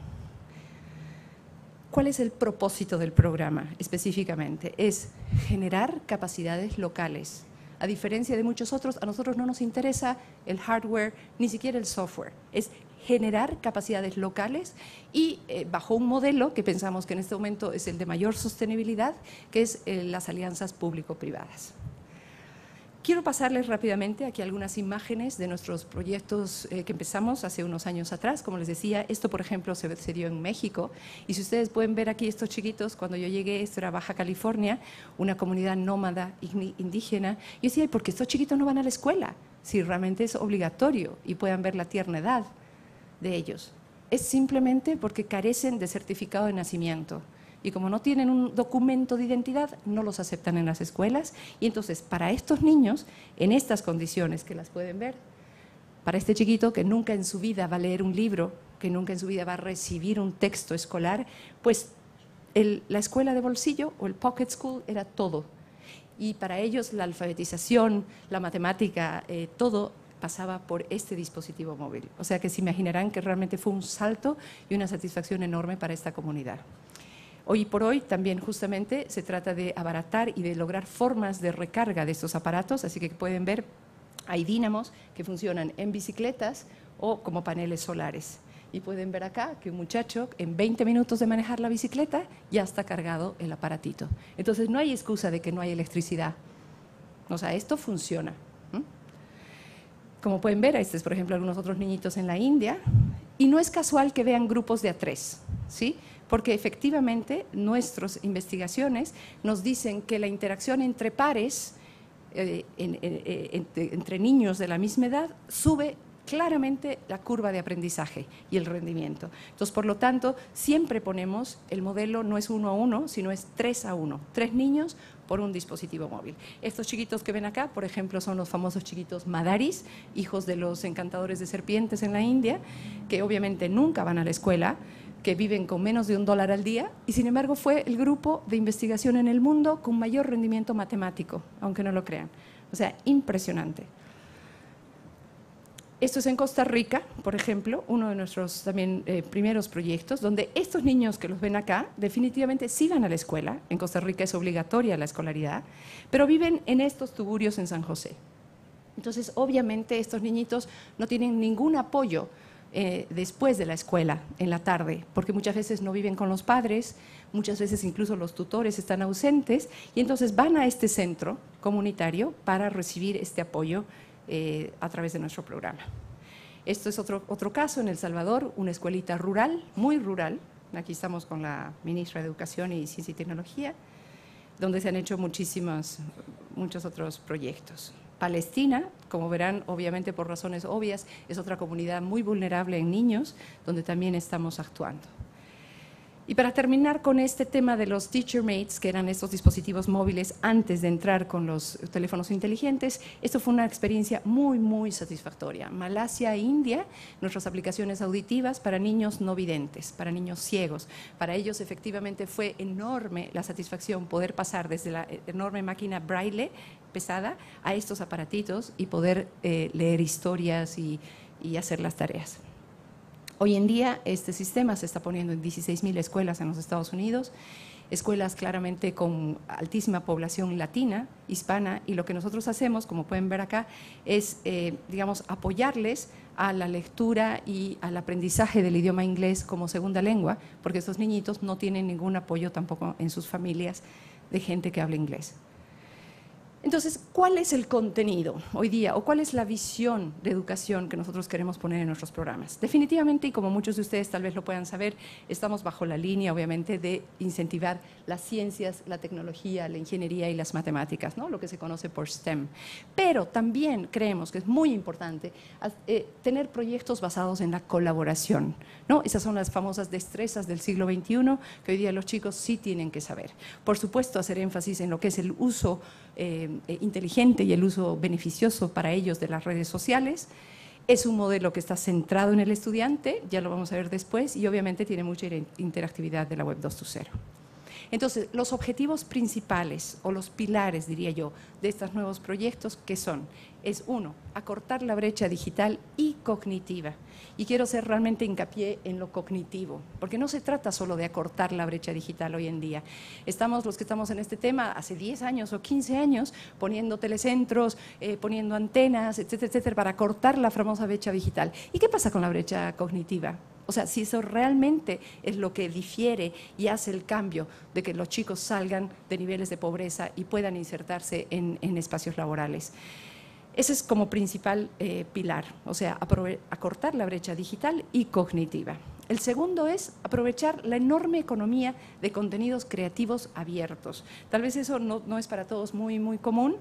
¿Cuál es el propósito del programa específicamente? Es generar capacidades locales. A diferencia de muchos otros, a nosotros no nos interesa el hardware, ni siquiera el software. Es generar capacidades locales y bajo un modelo que pensamos que en este momento es el de mayor sostenibilidad, que es las alianzas público-privadas. Quiero pasarles rápidamente aquí algunas imágenes de nuestros proyectos que empezamos hace unos años atrás. Como les decía, esto por ejemplo se dio en México, y si ustedes pueden ver aquí estos chiquitos, cuando yo llegué, esto era Baja California, una comunidad nómada indígena, y decía: ¿por qué estos chiquitos no van a la escuela? Si realmente es obligatorio, y puedan ver la tierna edad de ellos. Es simplemente porque carecen de certificado de nacimiento, y como no tienen un documento de identidad, no los aceptan en las escuelas. Y entonces, para estos niños, en estas condiciones que las pueden ver, para este chiquito que nunca en su vida va a leer un libro, que nunca en su vida va a recibir un texto escolar, pues la escuela de bolsillo o el pocket school era todo. Y para ellos la alfabetización, la matemática, todo pasaba por este dispositivo móvil. O sea que se imaginarán que realmente fue un salto y una satisfacción enorme para esta comunidad. Hoy por hoy también justamente se trata de abaratar y de lograr formas de recarga de estos aparatos, así que pueden ver, hay dínamos que funcionan en bicicletas o como paneles solares. Y pueden ver acá que un muchacho en 20 minutos de manejar la bicicleta ya está cargado el aparatito. Entonces no hay excusa de que no hay electricidad. O sea, esto funciona. Como pueden ver, este es por ejemplo algunos otros niñitos en la India. Y no es casual que vean grupos de a 3, ¿sí? Porque efectivamente nuestras investigaciones nos dicen que la interacción entre pares, entre niños de la misma edad, sube claramente la curva de aprendizaje y el rendimiento. Entonces, por lo tanto, siempre ponemos, el modelo no es 1 a 1, sino es 3 a 1, 3 niños por un dispositivo móvil. Estos chiquitos que ven acá, por ejemplo, son los famosos chiquitos Madaris, hijos de los encantadores de serpientes en la India, que obviamente nunca van a la escuela, que viven con menos de $1 al día, y sin embargo fue el grupo de investigación en el mundo con mayor rendimiento matemático, aunque no lo crean. O sea, impresionante. Esto es en Costa Rica, por ejemplo, uno de nuestros también primeros proyectos, donde estos niños que los ven acá definitivamente sí van a la escuela. En Costa Rica es obligatoria la escolaridad, pero viven en estos tugurios en San José. Entonces, obviamente, estos niñitos no tienen ningún apoyo después de la escuela, en la tarde, porque muchas veces no viven con los padres, muchas veces incluso los tutores están ausentes, y entonces van a este centro comunitario para recibir este apoyo a través de nuestro programa. Esto es otro caso en El Salvador, una escuelita rural, muy rural. Aquí estamos con la ministra de Educación y Ciencia y Tecnología, donde se han hecho muchos otros proyectos. Palestina, como verán, obviamente por razones obvias, es otra comunidad muy vulnerable en niños, donde también estamos actuando. Y para terminar con este tema de los Teacher Mates, que eran estos dispositivos móviles antes de entrar con los teléfonos inteligentes, esto fue una experiencia muy, muy satisfactoria. Malasia e India, nuestras aplicaciones auditivas para niños no videntes, para niños ciegos. Para ellos efectivamente fue enorme la satisfacción poder pasar desde la enorme máquina braille pesada a estos aparatitos y poder leer historias y hacer las tareas. Hoy en día este sistema se está poniendo en 16.000 escuelas en los Estados Unidos, escuelas claramente con altísima población latina, hispana, y lo que nosotros hacemos, como pueden ver acá, es, digamos, apoyarles a la lectura y al aprendizaje del idioma inglés como segunda lengua, porque estos niñitos no tienen ningún apoyo tampoco en sus familias de gente que habla inglés. Entonces, ¿cuál es el contenido hoy día o cuál es la visión de educación que nosotros queremos poner en nuestros programas? Definitivamente, y como muchos de ustedes tal vez lo puedan saber, estamos bajo la línea, obviamente, de incentivar las ciencias, la tecnología, la ingeniería y las matemáticas, ¿no? Lo que se conoce por STEM. Pero también creemos que es muy importante tener proyectos basados en la colaboración, ¿no? Esas son las famosas destrezas del siglo XXI que hoy día los chicos sí tienen que saber. Por supuesto, hacer énfasis en lo que es el uso inteligente y el uso beneficioso para ellos de las redes sociales. Es un modelo que está centrado en el estudiante, ya lo vamos a ver después, y obviamente tiene mucha interactividad de la Web 2.0. Entonces, los objetivos principales o los pilares, diría yo, de estos nuevos proyectos, ¿qué son? Es uno, acortar la brecha digital y cognitiva. Y quiero hacer realmente hincapié en lo cognitivo, porque no se trata solo de acortar la brecha digital hoy en día. Los que estamos en este tema hace 10 años o 15 años, poniendo telecentros, poniendo antenas, etcétera, etcétera, para acortar la famosa brecha digital. ¿Y qué pasa con la brecha cognitiva? O sea, si eso realmente es lo que difiere y hace el cambio de que los chicos salgan de niveles de pobreza y puedan insertarse en espacios laborales. Ese es como principal pilar, o sea, acortar la brecha digital y cognitiva. El segundo es aprovechar la enorme economía de contenidos creativos abiertos. Tal vez eso no es para todos muy, muy común,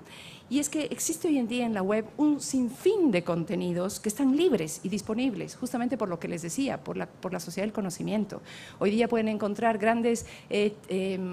y es que existe hoy en día en la web un sinfín de contenidos que están libres y disponibles, justamente por lo que les decía, por la sociedad del conocimiento. Hoy día pueden encontrar grandes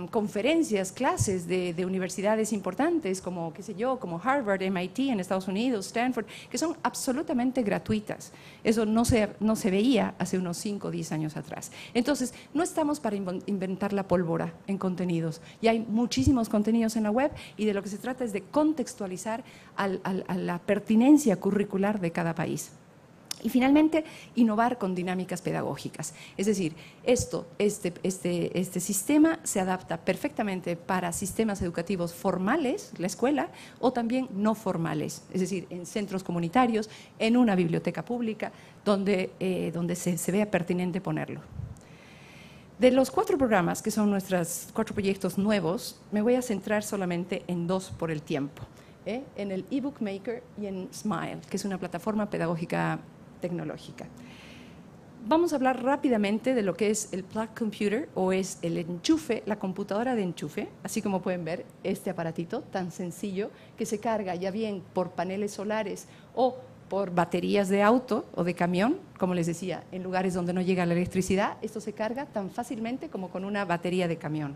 conferencias, clases de universidades importantes como, qué sé yo, como Harvard, MIT en Estados Unidos, Stanford, que son absolutamente gratuitas. Eso no se veía hace unos 5 o 10 años atrás. Entonces, no estamos para inventar la pólvora en contenidos. Ya hay muchísimos contenidos en la web y de lo que se trata es de contextualizar a la pertinencia curricular de cada país. Y finalmente, innovar con dinámicas pedagógicas. Es decir, este sistema se adapta perfectamente para sistemas educativos formales, la escuela, o también no formales, es decir, en centros comunitarios, en una biblioteca pública, donde se vea pertinente ponerlo. De los 4 programas, que son nuestros 4 proyectos nuevos, me voy a centrar solamente en 2 por el tiempo, en el eBook Maker y en Smile, que es una plataforma pedagógica tecnológica. Vamos a hablar rápidamente de lo que es el plug computer, o es el enchufe, la computadora de enchufe, así como pueden ver este aparatito tan sencillo que se carga ya bien por paneles solares o por baterías de auto o de camión, como les decía, en lugares donde no llega la electricidad, esto se carga tan fácilmente como con una batería de camión.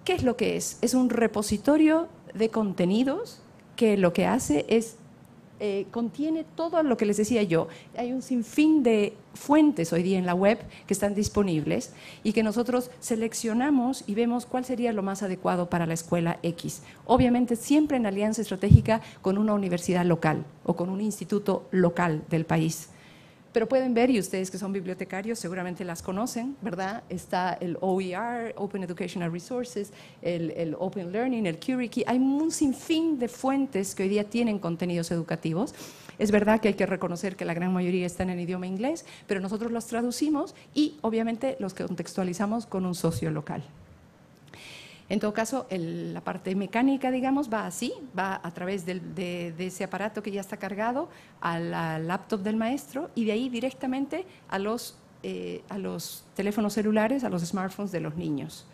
¿Qué es lo que es? Es un repositorio de contenidos que lo que hace es contiene todo lo que les decía yo. Hay un sinfín de fuentes hoy día en la web que están disponibles y que nosotros seleccionamos y vemos cuál sería lo más adecuado para la escuela X. Obviamente siempre en alianza estratégica con una universidad local o con un instituto local del país. Pero pueden ver, y ustedes que son bibliotecarios seguramente las conocen, ¿verdad? Está el OER, Open Educational Resources, el Open Learning, el Currikey. Hay un sinfín de fuentes que hoy día tienen contenidos educativos. Es verdad que hay que reconocer que la gran mayoría están en idioma inglés, pero nosotros los traducimos y obviamente los contextualizamos con un socio local. En todo caso, la parte mecánica, digamos, va así, va a través de ese aparato que ya está cargado a la laptop del maestro y de ahí directamente a los teléfonos celulares, a los smartphones de los niños.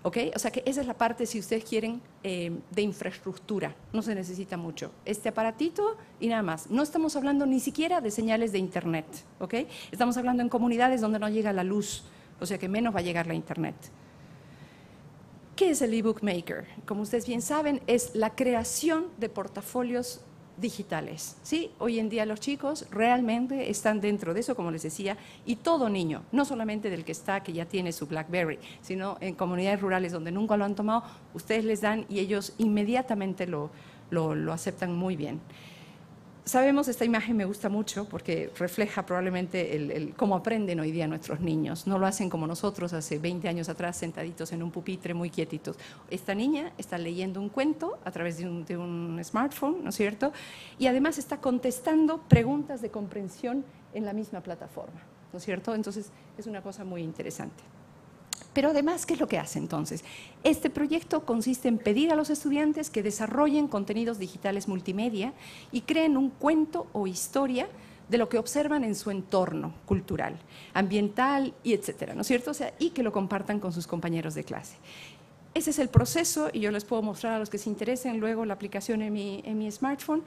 ¿Ok? O sea que esa es la parte, si ustedes quieren, de infraestructura. No se necesita mucho. Este aparatito y nada más. No estamos hablando ni siquiera de señales de internet. ¿Ok? Estamos hablando en comunidades donde no llega la luz, o sea que menos va a llegar la internet. ¿Qué es el eBook Maker? Como ustedes bien saben, es la creación de portafolios digitales, ¿sí? Hoy en día los chicos realmente están dentro de eso, como les decía, y todo niño, no solamente del que ya tiene su BlackBerry, sino en comunidades rurales donde nunca lo han tomado, ustedes les dan y ellos inmediatamente lo aceptan muy bien. Sabemos, esta imagen me gusta mucho porque refleja probablemente cómo aprenden hoy día nuestros niños. No lo hacen como nosotros hace 20 años atrás, sentaditos en un pupitre muy quietitos. Esta niña está leyendo un cuento a través de un smartphone, ¿no es cierto? Y además está contestando preguntas de comprensión en la misma plataforma, ¿no es cierto? Entonces, es una cosa muy interesante. Pero además, ¿qué es lo que hace entonces? Este proyecto consiste en pedir a los estudiantes que desarrollen contenidos digitales multimedia y creen un cuento o historia de lo que observan en su entorno cultural, ambiental y etcétera, ¿no es cierto? O sea, y que lo compartan con sus compañeros de clase. Ese es el proceso, y yo les puedo mostrar a los que se interesen luego la aplicación en mi smartphone,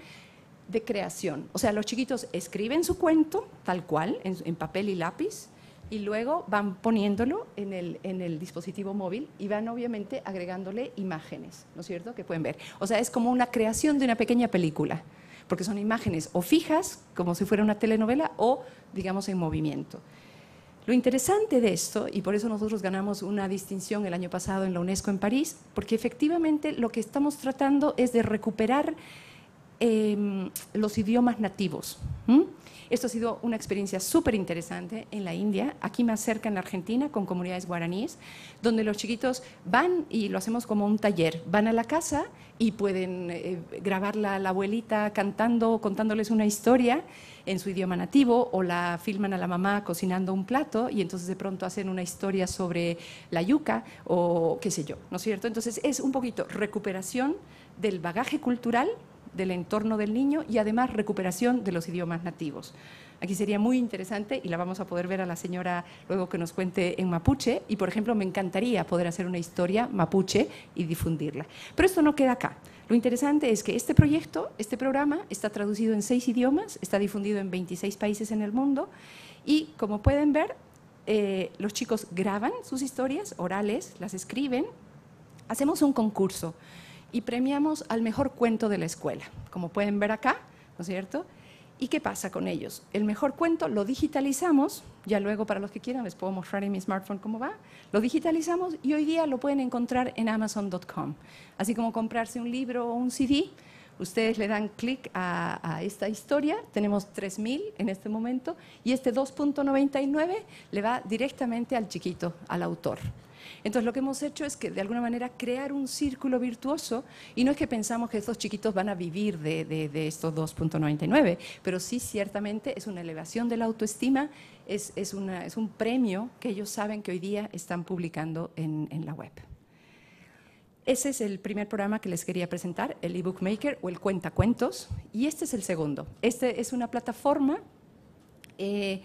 de creación. O sea, los chiquitos escriben su cuento tal cual, en papel y lápiz, y luego van poniéndolo en el dispositivo móvil y van obviamente agregándole imágenes, ¿no es cierto?, que pueden ver. O sea, es como una creación de una pequeña película, porque son imágenes o fijas, como si fuera una telenovela, o digamos en movimiento. Lo interesante de esto, y por eso nosotros ganamos una distinción el año pasado en la UNESCO en París, porque efectivamente lo que estamos tratando es de recuperar los idiomas nativos. Esto ha sido una experiencia súper interesante en la India, aquí más cerca en la Argentina, con comunidades guaraníes, donde los chiquitos van, y lo hacemos como un taller, van a la casa y pueden grabar la abuelita cantando, contándoles una historia en su idioma nativo, o la filman a la mamá cocinando un plato y entonces de pronto hacen una historia sobre la yuca o qué sé yo, ¿no es cierto? Entonces es un poquito recuperación del bagaje cultural del entorno del niño y además recuperación de los idiomas nativos. Aquí sería muy interesante, y la vamos a poder ver a la señora luego que nos cuente en mapuche, y por ejemplo me encantaría poder hacer una historia mapuche y difundirla. Pero esto no queda acá. Lo interesante es que este proyecto, este programa, está traducido en 6 idiomas, está difundido en 26 países en el mundo, y como pueden ver, los chicos graban sus historias orales, las escriben, hacemos un concurso y premiamos al mejor cuento de la escuela, como pueden ver acá, ¿no es cierto? ¿Y qué pasa con ellos? El mejor cuento lo digitalizamos, ya luego para los que quieran les puedo mostrar en mi smartphone cómo va, lo digitalizamos y hoy día lo pueden encontrar en Amazon.com. Así como comprarse un libro o un CD, Ustedes le dan clic a esta historia, tenemos 3.000 en este momento, y este 2.99 le va directamente al chiquito, al autor. Entonces, lo que hemos hecho es que, de alguna manera, crear un círculo virtuoso, y no es que pensamos que estos chiquitos van a vivir de estos 2.99, pero sí, ciertamente, es una elevación de la autoestima, es un premio que ellos saben que hoy día están publicando en la web. Ese es el primer programa que les quería presentar, el eBook Maker o el Cuentacuentos, y este es el segundo. Este es una plataforma que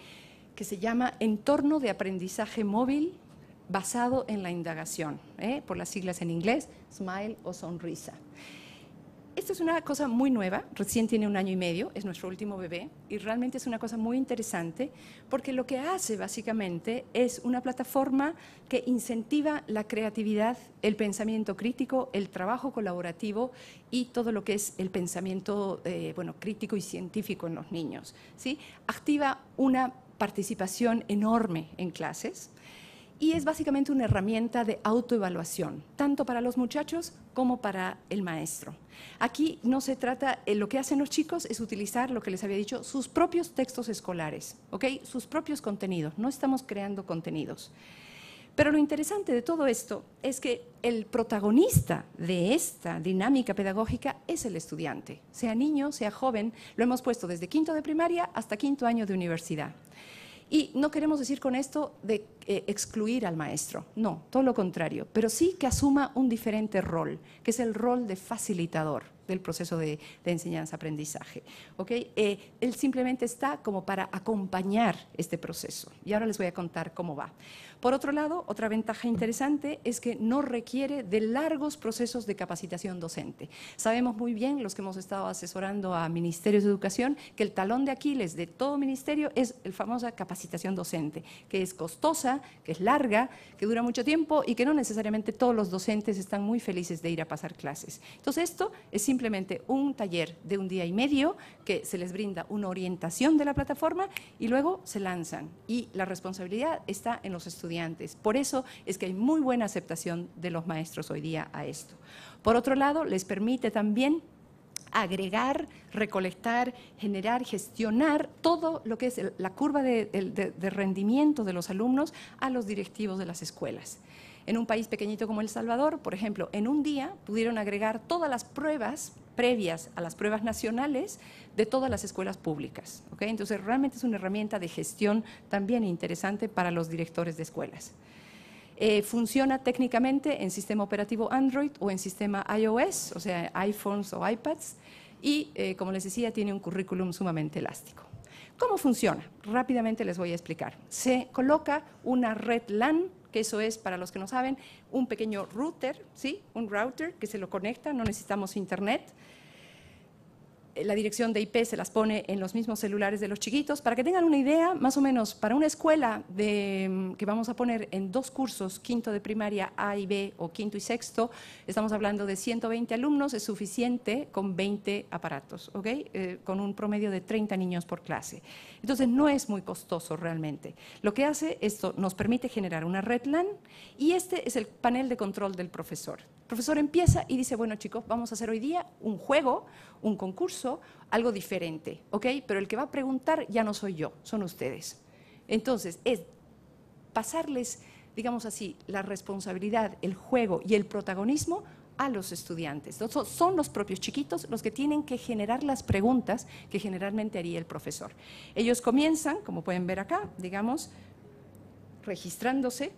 se llama Entorno de Aprendizaje Móvil basado en la indagación, por las siglas en inglés, SMILE o Sonrisa. Esto es una cosa muy nueva, recién tiene 1 año y medio, es nuestro último bebé, y realmente es una cosa muy interesante, porque lo que hace básicamente es una plataforma que incentiva la creatividad, el pensamiento crítico, el trabajo colaborativo y todo lo que es el pensamiento crítico y científico en los niños, ¿sí? Activa una participación enorme en clases, y es básicamente una herramienta de autoevaluación, tanto para los muchachos como para el maestro. Aquí no se trata, lo que hacen los chicos es utilizar, lo que les había dicho, sus propios textos escolares, ¿ok? Sus propios contenidos, no estamos creando contenidos. Pero lo interesante de todo esto es que el protagonista de esta dinámica pedagógica es el estudiante, sea niño, sea joven, lo hemos puesto desde 5º de primaria hasta 5º año de universidad. Y no queremos decir con esto de excluir al maestro, no, todo lo contrario, pero sí que asuma un diferente rol, que es el rol de facilitador del proceso de enseñanza-aprendizaje. ¿Okay? Él simplemente está como para acompañar este proceso, y ahora les voy a contar cómo va. Por otro lado, otra ventaja interesante es que no requiere de largos procesos de capacitación docente. Sabemos muy bien, los que hemos estado asesorando a ministerios de educación, que el talón de Aquiles de todo ministerio es la famosa capacitación docente, que es costosa, que es larga, que dura mucho tiempo y que no necesariamente todos los docentes están muy felices de ir a pasar clases. Entonces, esto es simplemente un taller de 1 día y medio que se les brinda una orientación de la plataforma y luego se lanzan. Y la responsabilidad está en los estudiantes. Por eso es que hay muy buena aceptación de los maestros hoy día a esto. Por otro lado, les permite también agregar, recolectar, generar, gestionar todo lo que es la curva de rendimiento de los alumnos a los directivos de las escuelas. En un país pequeñito como El Salvador, por ejemplo, en 1 día pudieron agregar todas las pruebas previas a las pruebas nacionales de todas las escuelas públicas. ¿Okay? Entonces, realmente es una herramienta de gestión también interesante para los directores de escuelas. Funciona técnicamente en sistema operativo Android o en sistema iOS, o sea, iPhones o iPads, y, como les decía, tiene un currículum sumamente elástico. ¿Cómo funciona? Rápidamente les voy a explicar. Se coloca una red LAN, que eso es, para los que no saben, un pequeño router, ¿sí? Un router que se lo conecta, no necesitamos internet. La dirección de IP se las pone en los mismos celulares de los chiquitos. Para que tengan una idea, más o menos, para una escuela que vamos a poner en 2 cursos, 5º de primaria A y B o 5º y 6º, estamos hablando de 120 alumnos, es suficiente con 20 aparatos, ¿ok? Con un promedio de 30 niños por clase. Entonces, no es muy costoso realmente. Lo que hace esto nos permite generar una red LAN y este es el panel de control del profesor. El profesor empieza y dice, bueno chicos, vamos a hacer hoy día un juego, un concurso, algo diferente, ¿ok? Pero el que va a preguntar ya no soy yo, son ustedes. Entonces, es pasarles, digamos así, la responsabilidad, el juego y el protagonismo a los estudiantes. Entonces, son los propios chiquitos los que tienen que generar las preguntas que generalmente haría el profesor. Ellos comienzan, como pueden ver acá, digamos, registrándose.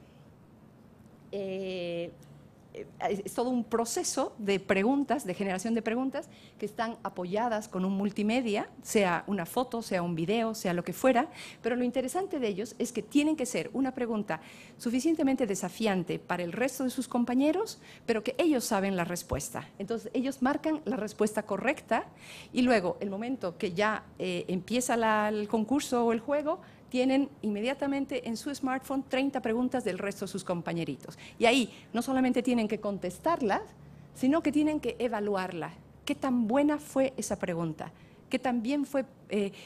Es todo un proceso de preguntas, de generación de preguntas, que están apoyadas con un multimedia, sea una foto, sea un video, sea lo que fuera, pero lo interesante de ellos es que tienen que ser una pregunta suficientemente desafiante para el resto de sus compañeros, pero que ellos saben la respuesta. Entonces, ellos marcan la respuesta correcta y luego, el momento que ya empieza el concurso o el juego, tienen inmediatamente en su smartphone 30 preguntas del resto de sus compañeritos. Y ahí no solamente tienen que contestarlas, sino que tienen que evaluarla. ¿Qué tan buena fue esa pregunta? ¿Qué tan bien fue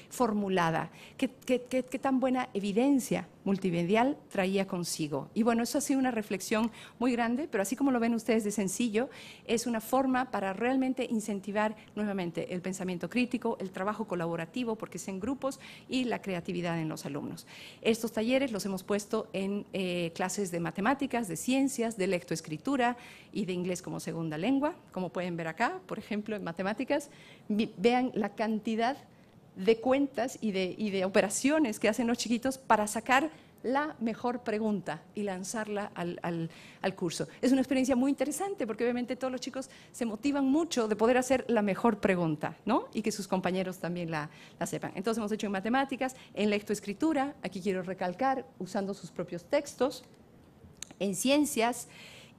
formulada, qué tan buena evidencia multimedial traía consigo. Y bueno, eso ha sido una reflexión muy grande, pero así como lo ven ustedes de sencillo, es una forma para realmente incentivar nuevamente el pensamiento crítico, el trabajo colaborativo, porque es en grupos, y la creatividad en los alumnos. Estos talleres los hemos puesto en clases de matemáticas, de ciencias, de lectoescritura y de inglés como segunda lengua, como pueden ver acá, por ejemplo, en matemáticas. Vean la cantidad de cuentas y de operaciones que hacen los chiquitos para sacar la mejor pregunta y lanzarla al curso. Es una experiencia muy interesante porque obviamente todos los chicos se motivan mucho de poder hacer la mejor pregunta, ¿no? Y que sus compañeros también la sepan. Entonces hemos hecho en matemáticas, en lectoescritura, aquí quiero recalcar, usando sus propios textos, en ciencias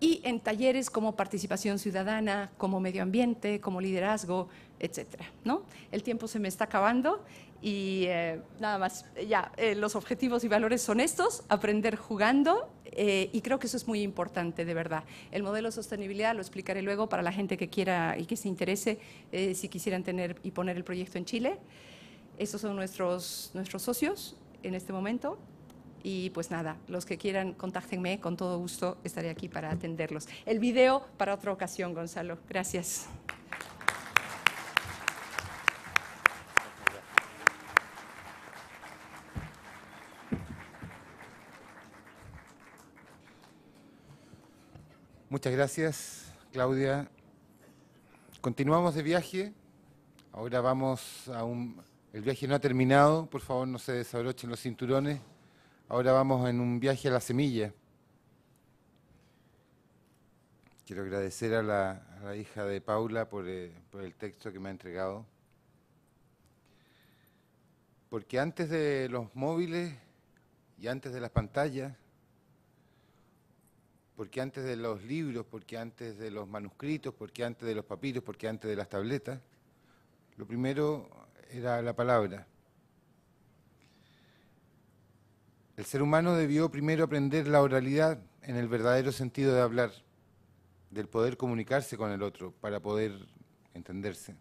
y en talleres como participación ciudadana, como medio ambiente, como liderazgo, etcétera, ¿no? El tiempo se me está acabando y nada más, ya, los objetivos y valores son estos: aprender jugando, y creo que eso es muy importante, de verdad. El modelo de sostenibilidad lo explicaré luego para la gente que quiera y que se interese, si quisieran tener y poner el proyecto en Chile. Estos son nuestros socios en este momento. Y pues nada, los que quieran, contáctenme, con todo gusto estaré aquí para atenderlos. El video para otra ocasión, Gonzalo. Gracias. Muchas gracias, Claudia. Continuamos de viaje. Ahora vamos a El viaje no ha terminado, por favor no se desabrochen los cinturones. Ahora vamos en un viaje a la semilla. Quiero agradecer a la hija de Paula por el texto que me ha entregado. Porque antes de los móviles y antes de las pantallas, porque antes de los libros, porque antes de los manuscritos, porque antes de los papiros, porque antes de las tabletas, lo primero era la palabra. El ser humano debió primero aprender la oralidad en el verdadero sentido de hablar, del poder comunicarse con el otro para poder entenderse.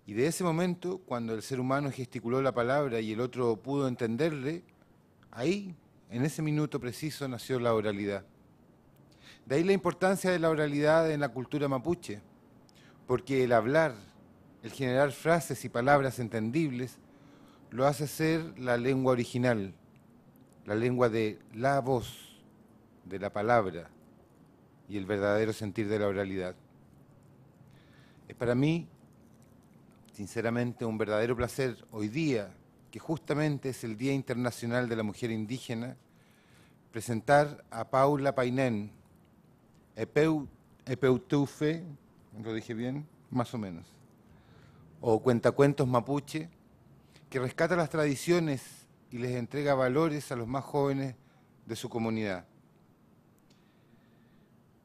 Y de ese momento, cuando el ser humano gesticuló la palabra y el otro pudo entenderle, ahí, en ese minuto preciso, nació la oralidad. De ahí la importancia de la oralidad en la cultura mapuche, porque el hablar, el generar frases y palabras entendibles, lo hace ser la lengua original, la lengua de la voz, de la palabra y el verdadero sentir de la oralidad. Es para mí, sinceramente, un verdadero placer hoy día, que justamente es el Día Internacional de la Mujer Indígena, presentar a Paula Painén, Epeutufe, ¿lo dije bien? Más o menos, o Cuentacuentos Mapuche, que rescata las tradiciones y les entrega valores a los más jóvenes de su comunidad.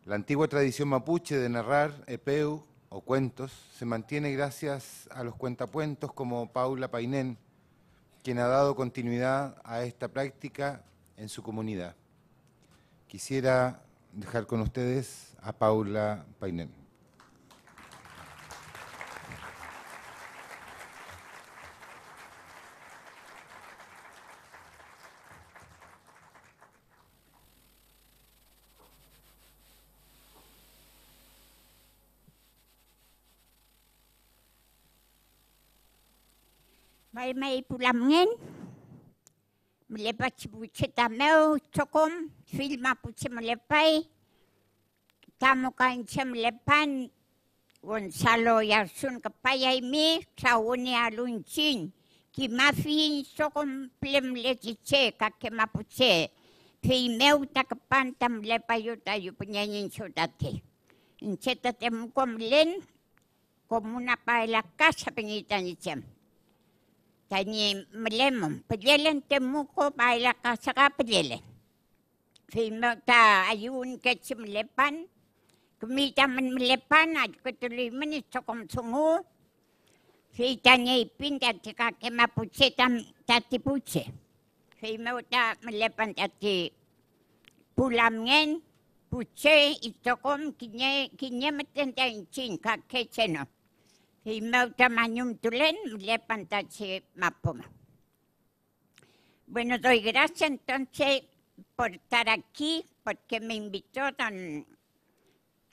La antigua tradición mapuche de narrar epeu o cuentos se mantiene gracias a los cuentacuentos como Paula Painén, quien ha dado continuidad a esta práctica en su comunidad. Quisiera dejar con ustedes a Paula Painén. May pulamngin, melepat buceta meu tokom, filma puce melepai, tamo kancha melepan, Gonzalo Yarsun kapayay mi, sauni alunchin, ki mafin sokom plem letiche, kake mapuche, fi meu takapanta melepayota yupunyanin sotate. Inchetate mukom len, como una pa la casa penitanichem. Tani mlemom, pedelen temuko baila kasaka pedelen. Fimo ta ayun kecim lepan, kumita man melepan, ay ketuloy man ito kom sungo. Fita niya ipinda tika kemapuche tati puche. Fimo ta melepan tati pulamngen, puche ito kom kinye matenda inchin kakecheno. y me tamaño tulen, le pantache mapoma. Bueno, doy gracias entonces por estar aquí, porque me invitó don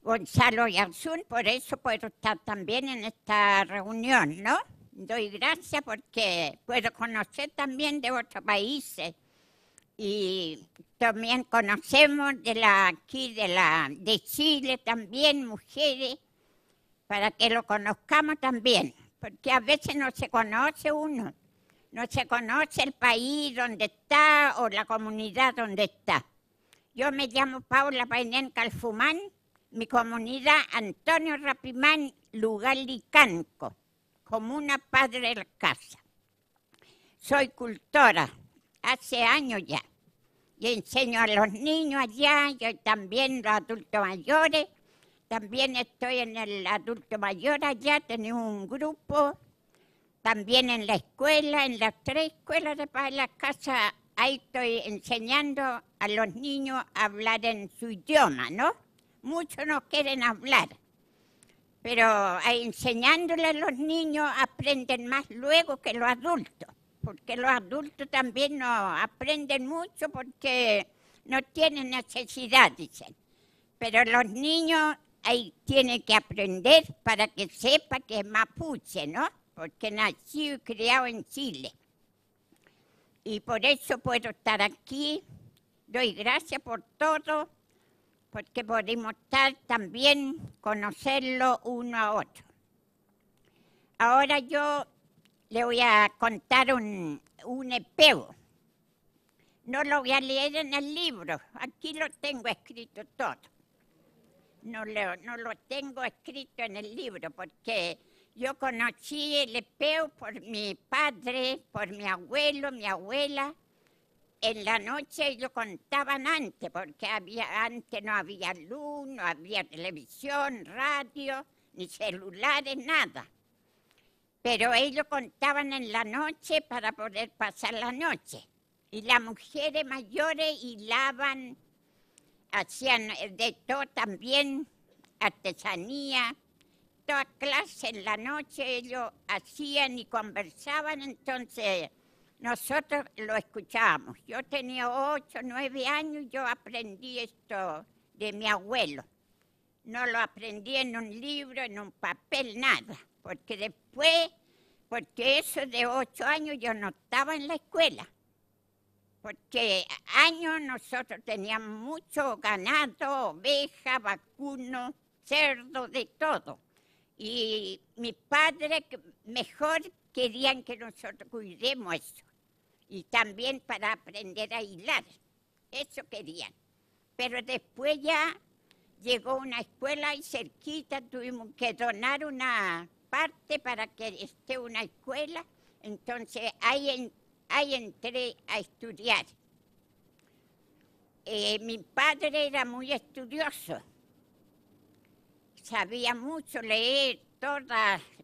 Gonzalo Yarzún, por eso puedo estar también en esta reunión, ¿no? Doy gracias porque puedo conocer también de otros países y también conocemos de Chile también, mujeres, para que lo conozcamos también, porque a veces no se conoce uno, no se conoce el país donde está o la comunidad donde está. Yo me llamo Paula Painén Calfumán, mi comunidad Antonio Rapimán, lugar Licanco, comuna Padre de la Casa. Soy cultora, hace años ya, y enseño a los niños allá, yo también los adultos mayores, también estoy en el adulto mayor allá, tenemos un grupo, también en la escuela, en las 3 escuelas de Padre de la Casa, ahí estoy enseñando a los niños a hablar en su idioma, ¿no? Muchos no quieren hablar, pero ahí enseñándole a los niños aprenden más luego que los adultos, porque los adultos también no aprenden mucho porque no tienen necesidad, dicen. Pero los niños ahí tienen que aprender para que sepa que es mapuche, ¿no? Porque nací y criado en Chile. Y por eso puedo estar aquí. Doy gracias por todo, porque podemos estar también, conocerlo uno a otro. Ahora yo le voy a contar un epeo. No lo voy a leer en el libro, aquí lo tengo escrito todo. No lo tengo escrito en el libro, porque yo conocí el epeo por mi padre, por mi abuelo, mi abuela. En la noche ellos contaban antes, porque antes no había luz, no había televisión, radio, ni celulares, nada. Pero ellos contaban en la noche para poder pasar la noche. Y las mujeres mayores hilaban, hacían de todo también, artesanía, toda clase en la noche ellos hacían y conversaban, entonces nosotros lo escuchábamos. Yo tenía 8, 9 años y yo aprendí esto de mi abuelo. No lo aprendí en un libro, en un papel, nada, porque después, porque eso de 8 años yo no estaba en la escuela, porque años nosotros teníamos mucho ganado, ovejas, vacunos, cerdo, de todo. Y mis padres mejor querían que nosotros cuidemos eso. Y también para aprender a hilar. Eso querían. Pero después ya llegó una escuela y cerquita tuvimos que donar una parte para que esté una escuela. Entonces ahí entré a estudiar. Mi padre era muy estudioso. Sabía mucho leer,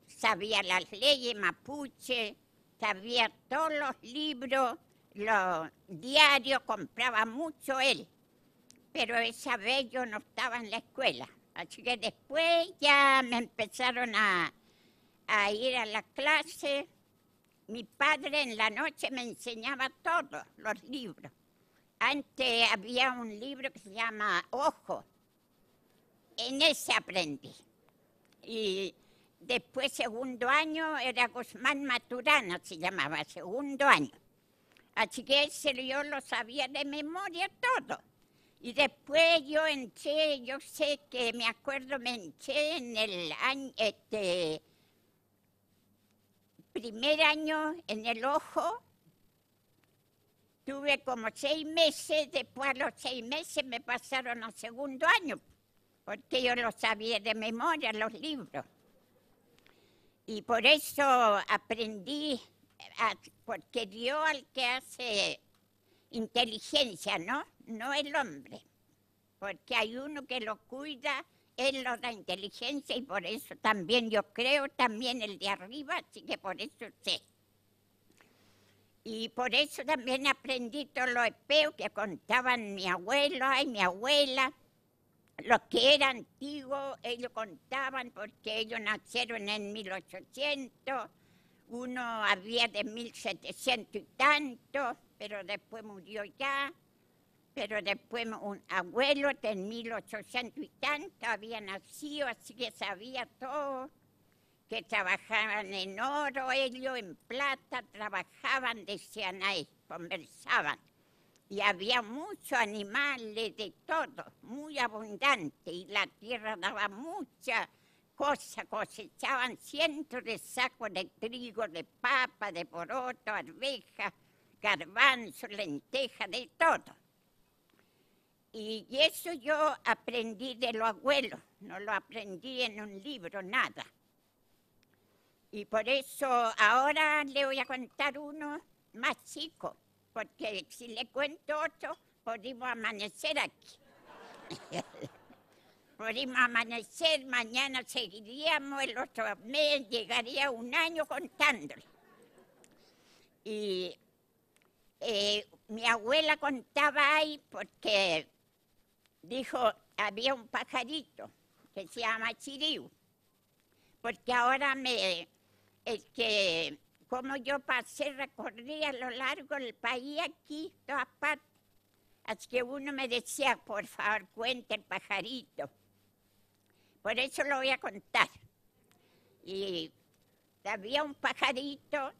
sabía las leyes mapuche, sabía todos los libros, los diarios, compraba mucho él. Pero esa vez yo no estaba en la escuela. Así que después ya me empezaron a ir a la clase. Mi padre en la noche me enseñaba todos los libros. Antes había un libro que se llama Ojo. En ese aprendí. Y después, segundo año, era Guzmán Maturana, se llamaba, segundo año. Así que ese yo lo sabía de memoria todo. Y después yo entré, yo sé que me acuerdo, me entré en el año, primer año en el Ojo. Tuve como 6 meses, después a los 6 meses me pasaron al segundo año, porque yo lo sabía de memoria, los libros. Y por eso aprendí, porque Dios al que hace inteligencia, ¿no? No el hombre, porque hay uno que lo cuida, él lo da inteligencia y por eso también yo creo también el de arriba, así que por eso sé. Y por eso también aprendí todos los epeos que contaban mi abuelo y mi abuela, Los que eran antiguos, ellos contaban porque ellos nacieron en 1800, uno había de 1700 y tanto, pero después murió ya, pero después un abuelo de 1800 y tanto había nacido, así que sabía todo, que trabajaban en oro, ellos en plata, trabajaban, decían ahí, conversaban. Y había muchos animales de todo, muy abundante, y la tierra daba muchas cosas, cosechaban cientos de sacos de trigo, de papa, de poroto, arvejas, garbanzos, lentejas, de todo. Y eso yo aprendí de los abuelos, no lo aprendí en un libro, nada. Y por eso ahora le voy a contar uno más chico, porque si le cuento otro, podemos amanecer aquí. Podemos amanecer, mañana seguiríamos, el otro mes llegaría un año contándole. Y mi abuela contaba ahí porque dijo, había un pajarito que se llama chiriu, porque ahora como yo pasé, recorrí a lo largo del país aquí, todas partes, así que uno me decía, por favor, cuente el pajarito. Por eso lo voy a contar. Y había un pajarito,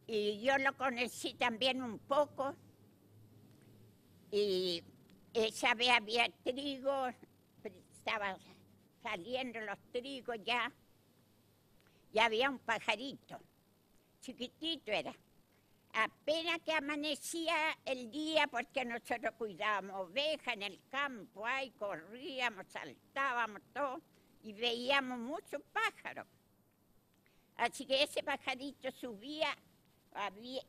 y yo lo conocí también un poco, y esa vez había trigo, estaban saliendo los trigos ya, y había un pajarito, chiquitito era. Apenas que amanecía el día, porque nosotros cuidábamos ovejas en el campo, ahí corríamos, saltábamos todo, y veíamos muchos pájaros. Así que ese pajarito subía,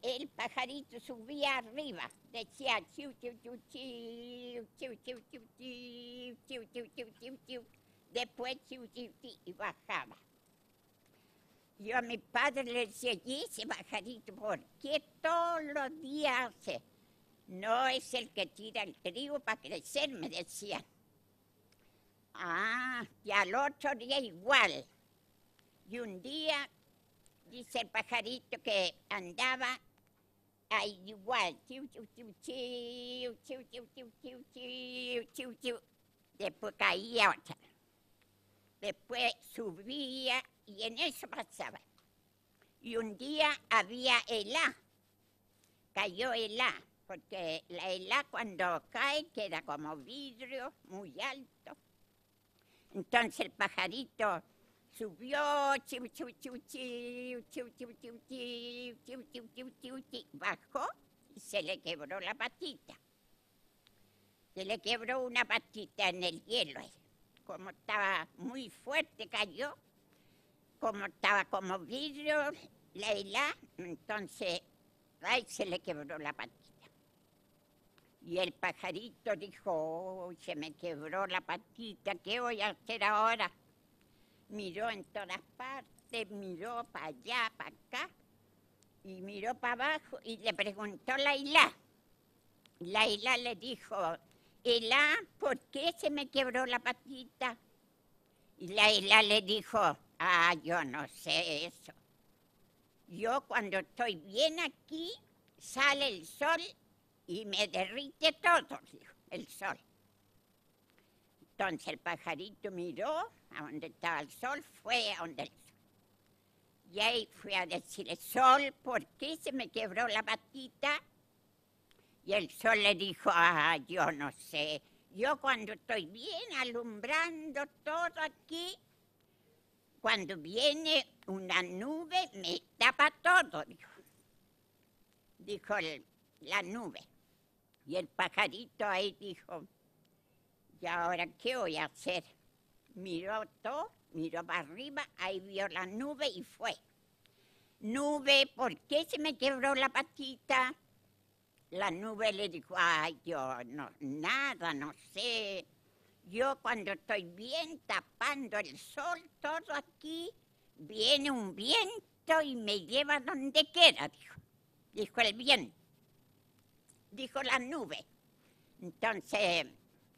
el pajarito subía arriba, decía chiu, chiu, chiu, chiu, chiu, chiu, chiu, chiu, chiu, chiu, chiu, chiu, chiu, después chiu, chiu, chiu, y bajaba. Yo a mi padre le decía, ¿y ese pajarito por qué todos los días hace? No es el que tira el trigo para crecer, me decían. Ah, y al otro día igual. Y un día, dice el pajarito que andaba ahí igual, chiu, chiu, chiu, chiu, chiu, chiu, chiu, chiu, chiu, chiu, chiu. Después caía otra. Después subía y en eso pasaba. Y un día había helá, cayó helá, porque la helá cuando cae queda como vidrio muy alto. Entonces el pajarito subió, chiu, chiu, chiu, chiu, chiu, chiu, chiu, chiu, chiu, chiu, chiu, chiu, chiu, bajó y se le quebró la patita. Se le quebró una patita en el hielo ahí. Como estaba muy fuerte, cayó, como estaba como vidrio, la helá, entonces ahí se le quebró la patita. Y el pajarito dijo, oh, se me quebró la patita, ¿qué voy a hacer ahora? Miró en todas partes, miró para allá, para acá, y miró para abajo y le preguntó la helá. La helá le dijo, helá, ¿por qué se me quebró la patita? Y la helá le dijo, ah, yo no sé eso. Yo cuando estoy bien aquí, sale el sol y me derrite todo, dijo, el sol. Entonces el pajarito miró a donde estaba el sol, fue a donde el sol. Y ahí fue a decirle, sol, ¿por qué se me quebró la patita? Y el sol le dijo, ah, yo no sé. Yo cuando estoy bien alumbrando todo aquí, cuando viene una nube me tapa todo, dijo la nube. Y el pajarito ahí dijo, ¿y ahora qué voy a hacer? Miró todo, miró para arriba, ahí vio la nube y fue. Nube, ¿por qué se me quebró la patita? La nube le dijo, ay, yo no, nada, no sé. Yo cuando estoy bien tapando el sol, todo aquí, viene un viento y me lleva donde quiera, dijo el viento, dijo la nube. Entonces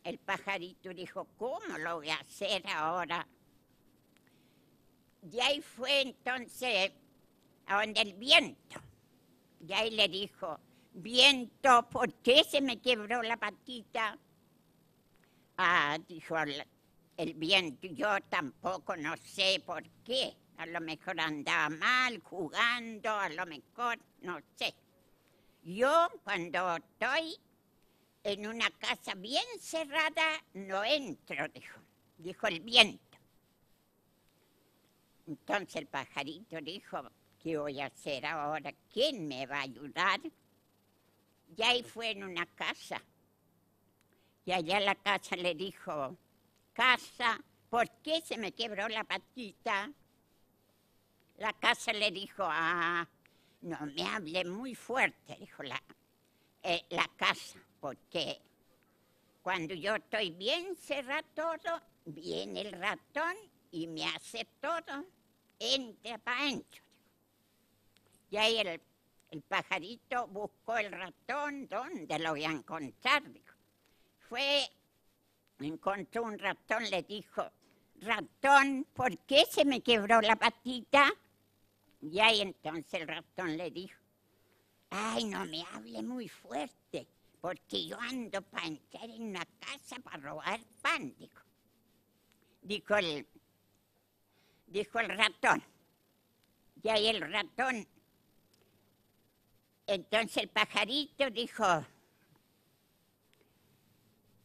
el pajarito dijo, ¿cómo lo voy a hacer ahora? Y ahí fue entonces a donde el viento. Y ahí le dijo, viento, ¿por qué se me quebró la patita? Ah, dijo el viento, yo tampoco no sé por qué. A lo mejor andaba mal, jugando, a lo mejor, no sé. Yo cuando estoy en una casa bien cerrada, no entro, dijo el viento. Entonces el pajarito dijo, ¿qué voy a hacer ahora? ¿Quién me va a ayudar? Y ahí fue en una casa. Y allá la casa le dijo, casa, ¿por qué se me quebró la patita? La casa le dijo, no me hable muy fuerte, dijo la casa, porque cuando yo estoy bien cerrado todo, viene el ratón y me hace todo, entra para adentro. Y ahí el pajarito buscó el ratón, ¿dónde lo voy a encontrar? Dijo. Encontró un ratón, le dijo, ratón, ¿por qué se me quebró la patita? Y ahí entonces el ratón le dijo, ay, no me hable muy fuerte, porque yo ando para entrar en una casa para robar pan, dijo el ratón. Y ahí el ratón, entonces el pajarito dijo,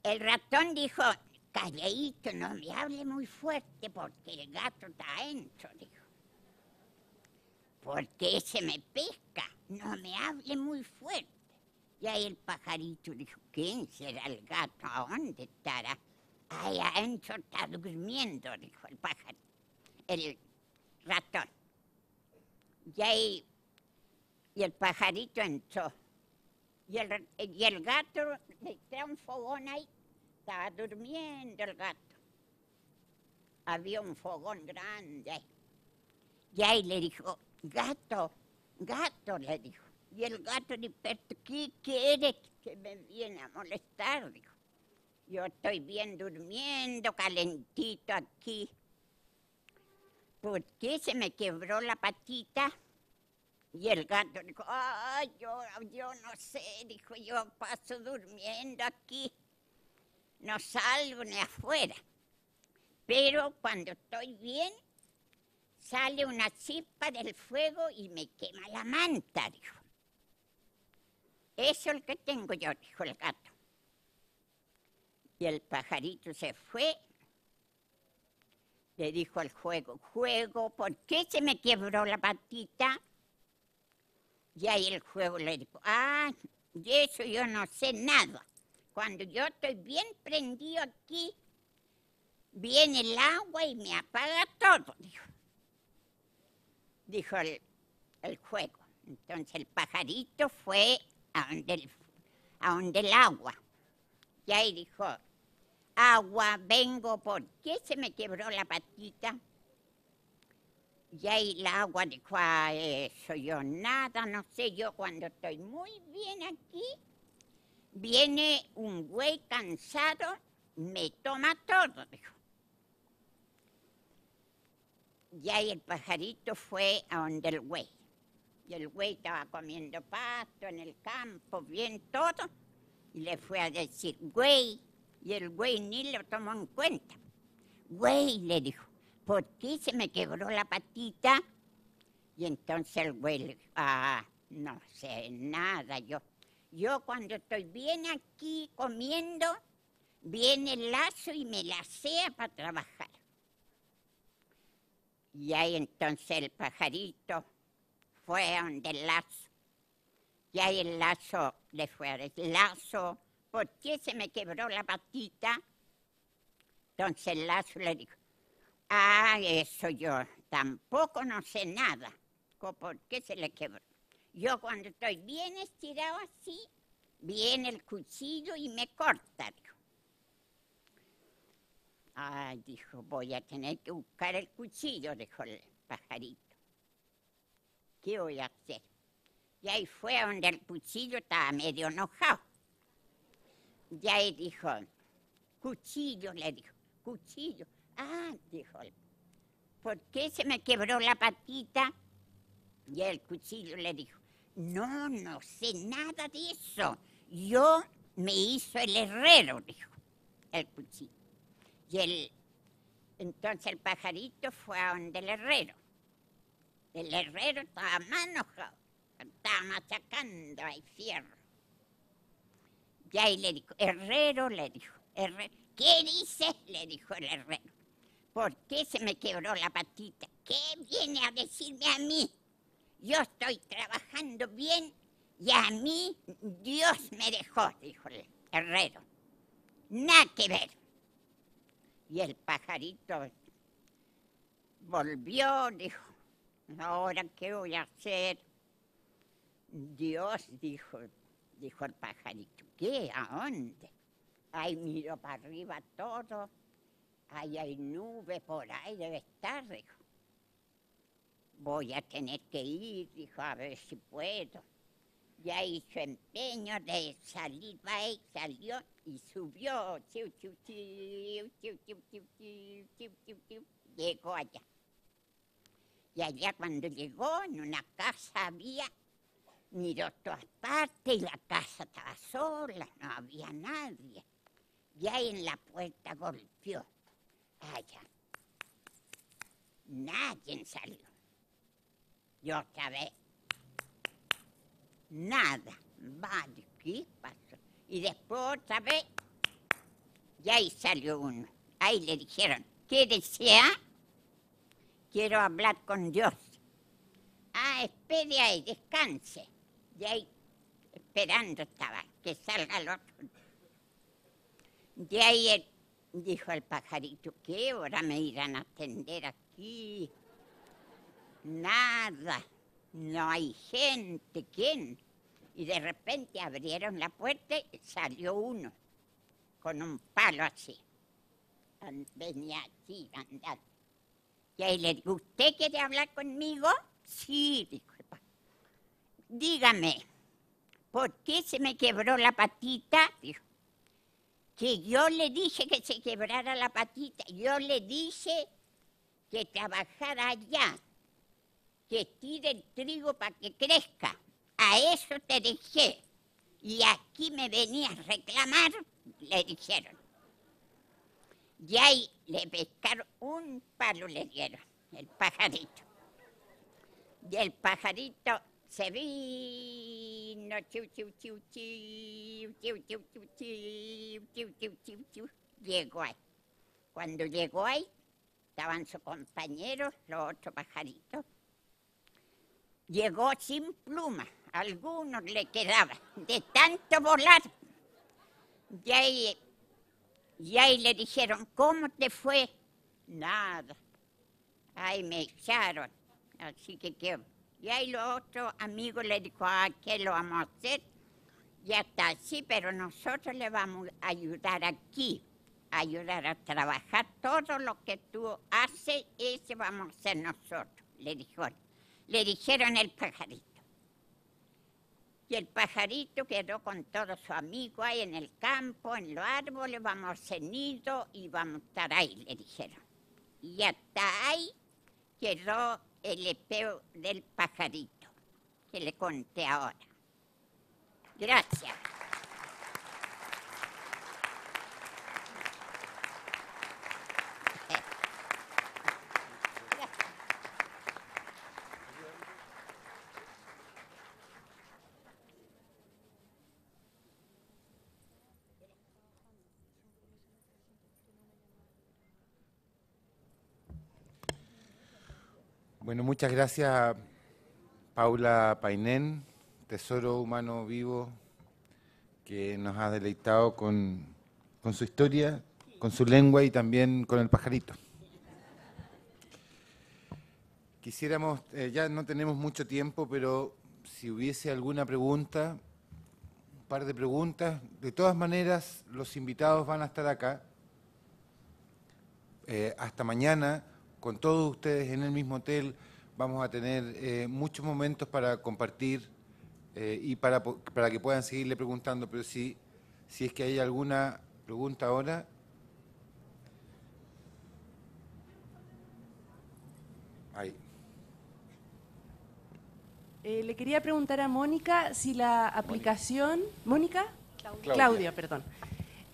el ratón dijo, calladito, no me hable muy fuerte, porque el gato está adentro, dijo. Porque se me pesca, no me hable muy fuerte. Y ahí el pajarito dijo, ¿quién será el gato? ¿A dónde estará? Ahí adentro está durmiendo, dijo el pajarito, el ratón. Y el pajarito entró. Y el gato le trae un fogón ahí, estaba durmiendo el gato. Había un fogón grande ahí. Y ahí le dijo, gato, le dijo. Y el gato le dijo, ¿qué quieres que me viene a molestar? Dijo, yo estoy bien durmiendo, calentito aquí. ¿Por qué se me quebró la patita? Y el gato dijo, ay, yo no sé, dijo, yo paso durmiendo aquí, no salgo ni afuera. Pero cuando estoy bien, sale una chispa del fuego y me quema la manta, dijo. Eso es lo que tengo yo, dijo el gato. Y el pajarito se fue, le dijo al juego, ¿por qué se me quebró la patita? Y ahí el juego le dijo, de eso yo no sé nada. Cuando yo estoy bien prendido aquí, viene el agua y me apaga todo, dijo el juego. Entonces el pajarito fue a donde el agua. Y ahí dijo, agua, vengo, ¿por qué se me quebró la patita? Y ahí el agua dijo, eso yo nada, no sé, yo cuando estoy muy bien aquí, viene un güey cansado, me toma todo, dijo. Y ahí el pajarito fue a donde el güey. Y el güey estaba comiendo pasto en el campo, bien todo, y le fue a decir, güey, y el güey ni lo tomó en cuenta. Güey, le dijo, ¿por qué se me quebró la patita? Y entonces el güey le dijo, no sé nada, yo cuando estoy bien aquí comiendo, viene el lazo y me lacea para trabajar. Y ahí entonces el pajarito fue a donde el lazo. Y ahí el lazo le fue a decir, lazo, ¿por qué se me quebró la patita? Entonces el lazo le dijo, eso yo tampoco no sé nada. ¿Por qué se le quebró? Yo cuando estoy bien estirado así, viene el cuchillo y me corta, dijo. Dijo, voy a tener que buscar el cuchillo, dijo el pajarito. ¿Qué voy a hacer? Y ahí fue a donde el cuchillo estaba medio enojado. Y ahí dijo, Cuchillo, le dijo, cuchillo. Ah, dijo él, ¿por qué se me quebró la patita? Y el cuchillo le dijo, no sé nada de eso. Yo me hizo el herrero, dijo el cuchillo. Entonces el pajarito fue a donde el herrero. El herrero estaba más enojado, estaba machacando ahí fierro. Y ahí le dijo, herrero, le dijo, ¿qué dices? Le dijo el herrero. ¿Por qué se me quebró la patita? ¿Qué viene a decirme a mí? Yo estoy trabajando bien y a mí Dios me dejó, dijo el herrero. Nada que ver. Y el pajarito volvió, dijo, ¿ahora qué voy a hacer? Dios, dijo el pajarito, ¿qué? ¿A dónde? Ahí miro para arriba todo, ahí hay nubes por ahí, debe estar, dijo. Voy a tener que ir, dijo, a ver si puedo. Ya hizo empeño de salir, va y salió y subió. Llegó allá. Y allá cuando llegó, en una casa había, miró todas partes y la casa estaba sola, no había nadie. Y ahí en la puerta golpeó. Allá. Nadie salió. Y otra vez, nada. Vale, ¿qué pasó? Y después otra vez, y ahí salió uno. Ahí le dijeron, ¿qué desea? Quiero hablar con Dios. Ah, espere ahí, descanse. Y ahí, esperando estaba, que salga el otro. Y ahí dijo el pajarito, ¿qué hora me irán a atender aquí? Nada, no hay gente, ¿quién? Y de repente abrieron la puerta y salió uno con un palo así. Venía así, andando. Y ahí le digo, ¿usted quiere hablar conmigo? Sí, dijo el pajarito. Dígame, ¿por qué se me quebró la patita? Dijo, que yo le dije que se quebrara la patita, yo le dije que trabajara allá, que tire el trigo para que crezca. A eso te dejé. Y aquí me venías a reclamar, le dijeron. Y ahí le pescaron un palo, le dieron, el pajarito. Y el pajarito se vino, llegó ahí. Cuando llegó ahí, estaban sus compañeros, los otros pajaritos. Llegó sin pluma, a algunos le quedaba, de tanto volar. Y ahí le dijeron, ¿cómo te fue? Nada. Ahí me echaron, así que qué. Y ahí los otros amigos le dijo, ¿qué lo vamos a hacer? Ya está así, pero nosotros le vamos a ayudar aquí, a ayudar a trabajar. Todo lo que tú haces, ese vamos a hacer nosotros, le dijeron el pajarito. Y el pajarito quedó con todos sus amigos ahí en el campo, en los árboles, vamos a hacer nido y vamos a estar ahí, le dijeron. Y hasta ahí quedó el epeo del pajarito, que le conté ahora. Gracias. Bueno, muchas gracias, Paula Painén, tesoro humano vivo, que nos ha deleitado con su historia, con su lengua y también con el pajarito. Quisiéramos, ya no tenemos mucho tiempo, pero si hubiese alguna pregunta, un par de preguntas. De todas maneras, los invitados van a estar acá hasta mañana, con todos ustedes en el mismo hotel. Vamos a tener muchos momentos para compartir y para que puedan seguirle preguntando, pero si es que hay alguna pregunta ahora, Ahí. Le quería preguntar a Mónica si la aplicación... ¿Mónica? Claudia, perdón.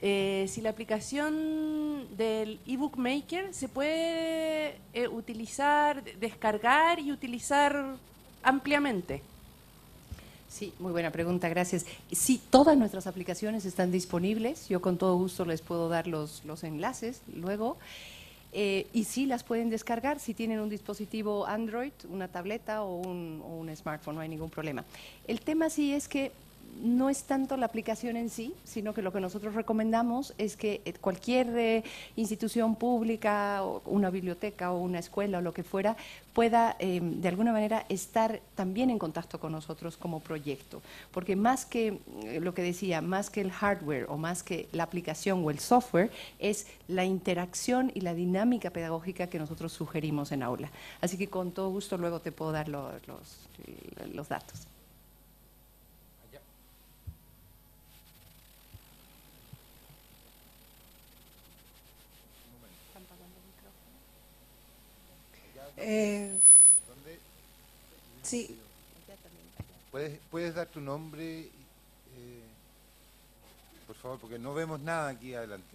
Si la aplicación del ebook maker se puede utilizar, descargar y utilizar ampliamente. Sí, muy buena pregunta, gracias. Sí, todas nuestras aplicaciones están disponibles. Yo con todo gusto les puedo dar los enlaces luego. Y sí las pueden descargar si tienen un dispositivo Android, una tableta o un smartphone, no hay ningún problema. El tema sí es que no es tanto la aplicación en sí, sino que lo que nosotros recomendamos es que cualquier institución pública, o una biblioteca o una escuela o lo que fuera, pueda de alguna manera estar también en contacto con nosotros como proyecto. Porque más que lo que decía, más que el hardware o más que la aplicación o el software, es la interacción y la dinámica pedagógica que nosotros sugerimos en aula. Así que con todo gusto luego te puedo dar los datos. Sí. ¿Puedes dar tu nombre, por favor, porque no vemos nada aquí adelante?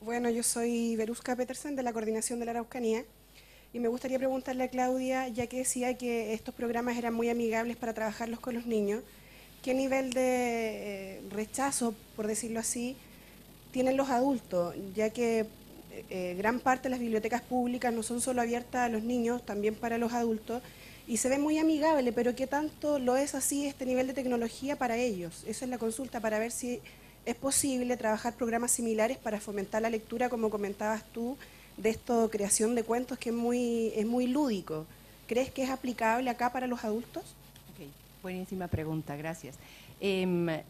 Bueno, yo soy Veruska Petersen de la Coordinación de la Araucanía y me gustaría preguntarle a Claudia, ya que decía que estos programas eran muy amigables para trabajarlos con los niños, ¿qué nivel de rechazo, por decirlo así, tienen los adultos? Ya que gran parte de las bibliotecas públicas no son solo abiertas a los niños, también para los adultos, y se ve muy amigable, pero ¿qué tanto lo es así este nivel de tecnología para ellos? Esa es la consulta, para ver si es posible trabajar programas similares para fomentar la lectura, como comentabas tú, de esto, creación de cuentos, que es muy lúdico. ¿Crees que es aplicable acá para los adultos? Okay. Buenísima pregunta, gracias.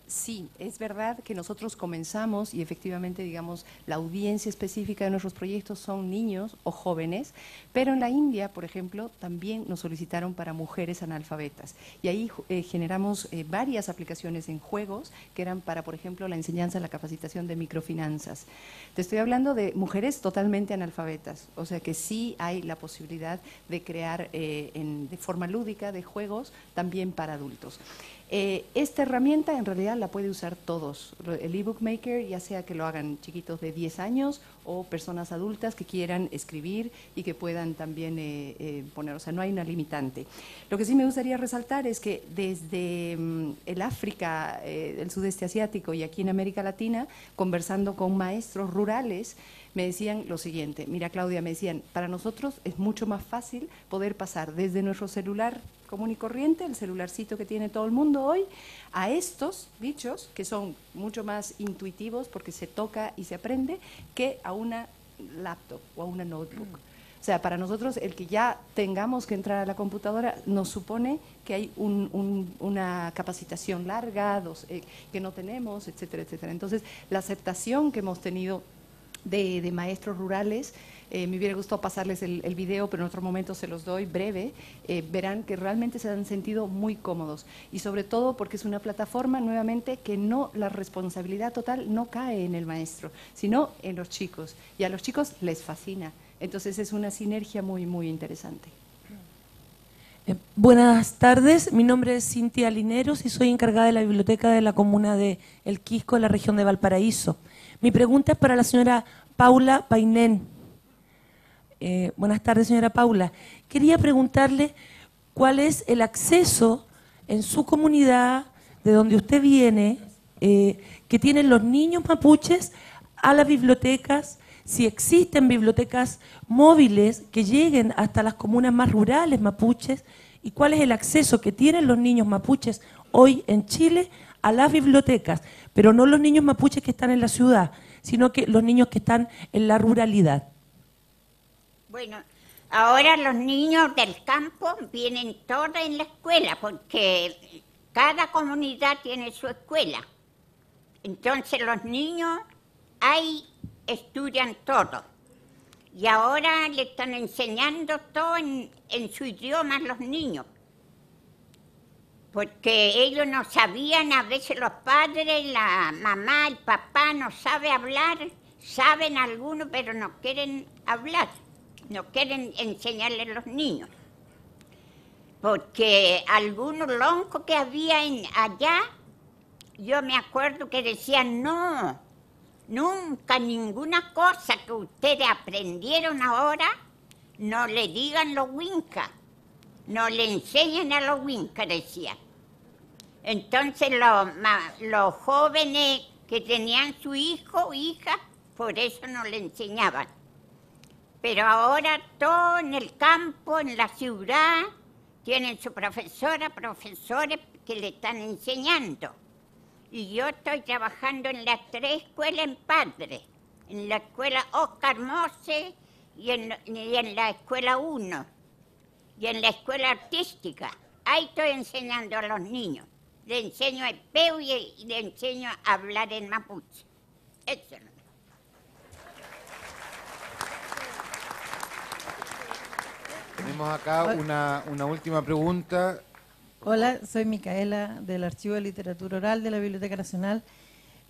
Sí, es verdad que nosotros comenzamos y efectivamente, digamos, la audiencia específica de nuestros proyectos son niños o jóvenes, pero en la India, por ejemplo, también nos solicitaron para mujeres analfabetas y ahí generamos varias aplicaciones en juegos que eran para, por ejemplo, la enseñanza, la capacitación de microfinanzas. Te estoy hablando de mujeres totalmente analfabetas, o sea que sí hay la posibilidad de crear de forma lúdica de juegos también para adultos. Esta herramienta en realidad la puede usar todos, el ebook maker, ya sea que lo hagan chiquitos de 10 años o personas adultas que quieran escribir y que puedan también poner, o sea, no hay una limitante. Lo que sí me gustaría resaltar es que desde el África, el sudeste asiático y aquí en América Latina, conversando con maestros rurales, me decían lo siguiente: mira, Claudia, me decían, para nosotros es mucho más fácil poder pasar desde nuestro celular común y corriente, el celularcito que tiene todo el mundo hoy, a estos bichos que son mucho más intuitivos porque se toca y se aprende, que a una laptop o a una notebook. O sea, para nosotros el que ya tengamos que entrar a la computadora nos supone que hay una capacitación larga, que no tenemos, etcétera, etcétera. Entonces, la aceptación que hemos tenido de maestros rurales, me hubiera gustado pasarles el video, pero en otro momento se los doy breve, verán que realmente se han sentido muy cómodos y sobre todo porque es una plataforma, nuevamente, que no, la responsabilidad total no cae en el maestro, sino en los chicos, y a los chicos les fascina. Entonces es una sinergia muy, muy interesante. Buenas tardes, mi nombre es Cintia Lineros y soy encargada de la biblioteca de la comuna de El Quisco, en la región de Valparaíso. Mi pregunta es para la señora Paula Painén. Buenas tardes, señora Paula. Quería preguntarle cuál es el acceso en su comunidad, de donde usted viene, que tienen los niños mapuches a las bibliotecas, si existen bibliotecas móviles que lleguen hasta las comunas más rurales mapuches, y cuál es el acceso que tienen los niños mapuches hoy en Chile a las bibliotecas, pero no los niños mapuches que están en la ciudad, sino que los niños que están en la ruralidad. Bueno, ahora los niños del campo vienen todos en la escuela, porque cada comunidad tiene su escuela. Entonces los niños ahí estudian todo. Y ahora le están enseñando todo en su idioma a los niños. Porque ellos no sabían, a veces los padres, la mamá, el papá no sabe hablar, saben algunos, pero no quieren hablar. no quieren enseñarle a los niños. Porque algunos loncos que había allá, yo me acuerdo que decían, no, nunca ninguna cosa que ustedes aprendieron ahora, no le digan los wincas, no le enseñen a los wincas, decían. Entonces los jóvenes que tenían su hijo o hija, por eso no le enseñaban. Pero ahora todo en el campo, en la ciudad, tienen su profesora, profesores que le están enseñando. Y yo estoy trabajando en las 3 escuelas en Padre, en la escuela Oscar Mose y en la escuela 1 y en la escuela artística. Ahí estoy enseñando a los niños. Le enseño el peu y le enseño a hablar en mapuche. Eso no. Tenemos acá una última pregunta. Hola, soy Micaela del Archivo de Literatura Oral de la Biblioteca Nacional.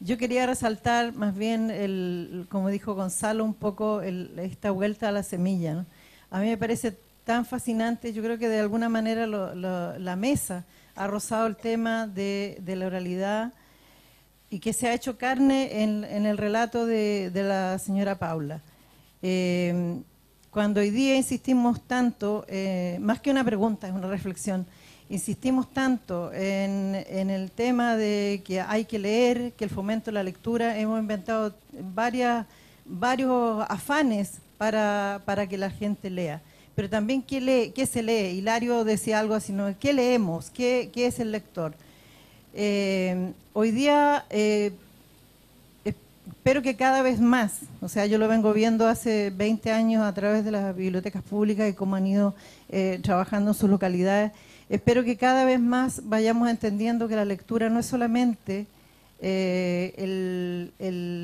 Yo quería resaltar más bien, como dijo Gonzalo, un poco esta vuelta a la semilla, ¿no? A mí me parece tan fascinante, yo creo que de alguna manera la mesa ha rozado el tema de la oralidad y que se ha hecho carne en el relato de la señora Paula. Cuando hoy día insistimos tanto, más que una pregunta, es una reflexión, insistimos tanto en el tema de que hay que leer, que el fomento de la lectura, hemos inventado varios afanes para que la gente lea. Pero también, ¿qué se lee? Hilario decía algo así, ¿no? ¿Qué leemos? ¿Qué es el lector? Hoy día, espero que cada vez más, o sea, yo lo vengo viendo hace 20 años a través de las bibliotecas públicas y cómo han ido trabajando en sus localidades, espero que cada vez más vayamos entendiendo que la lectura no es solamente el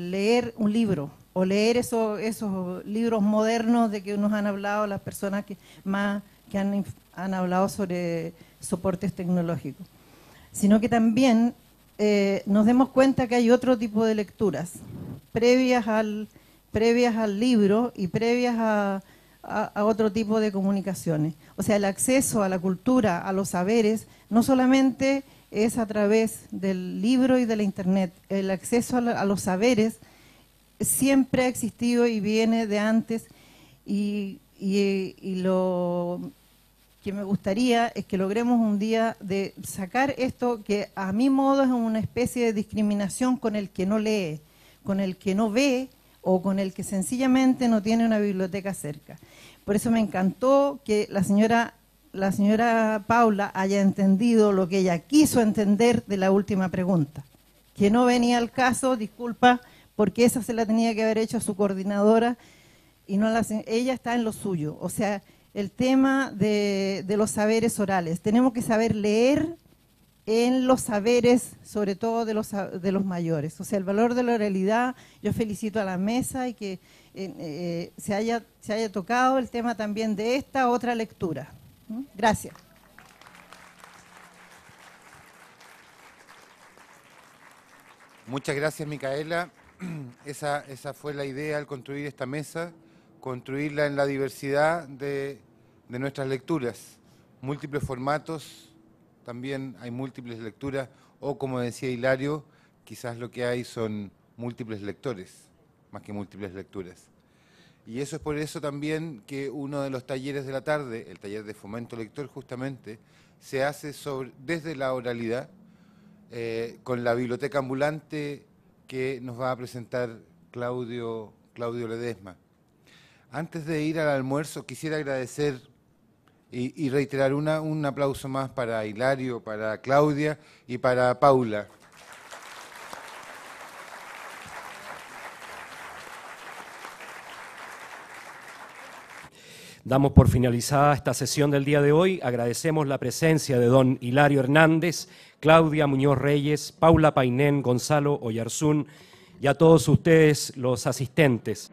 leer un libro, o leer esos libros modernos de que nos han hablado las personas que han hablado sobre soportes tecnológicos, sino que también nos demos cuenta que hay otro tipo de lecturas previas al libro y previas a otro tipo de comunicaciones. O sea, el acceso a la cultura, a los saberes, no solamente es a través del libro y de la internet. El acceso a los saberes siempre ha existido y viene de antes, y lo que me gustaría es que logremos un día de sacar esto que a mi modo es una especie de discriminación con el que no lee, con el que no ve o con el que sencillamente no tiene una biblioteca cerca. Por eso me encantó que la señora Paula haya entendido lo que ella quiso entender de la última pregunta, que no venía al caso, disculpa, porque esa se la tenía que haber hecho a su coordinadora y no ella está en lo suyo. O sea, el tema de los saberes orales. Tenemos que saber leer en los saberes, sobre todo de los mayores. O sea, el valor de la oralidad, yo felicito a la mesa y que se haya tocado el tema también de esta otra lectura. Gracias. Muchas gracias, Micaela. Esa fue la idea al construir esta mesa, construirla en la diversidad de nuestras lecturas. Múltiples formatos, también hay múltiples lecturas, o como decía Hilario, quizás lo que hay son múltiples lectores, más que múltiples lecturas. Y eso es por eso también que uno de los talleres de la tarde, el taller de fomento lector justamente, se hace desde la oralidad, con la biblioteca ambulante que nos va a presentar Claudio Ledesma. Antes de ir al almuerzo, quisiera agradecer y reiterar un aplauso más para Hilario, para Claudia y para Paula. Damos por finalizada esta sesión del día de hoy. Agradecemos la presencia de don Hilario Hernández, Claudia Muñoz Reyes, Paula Painén, Gonzalo Oyarzún y a todos ustedes los asistentes.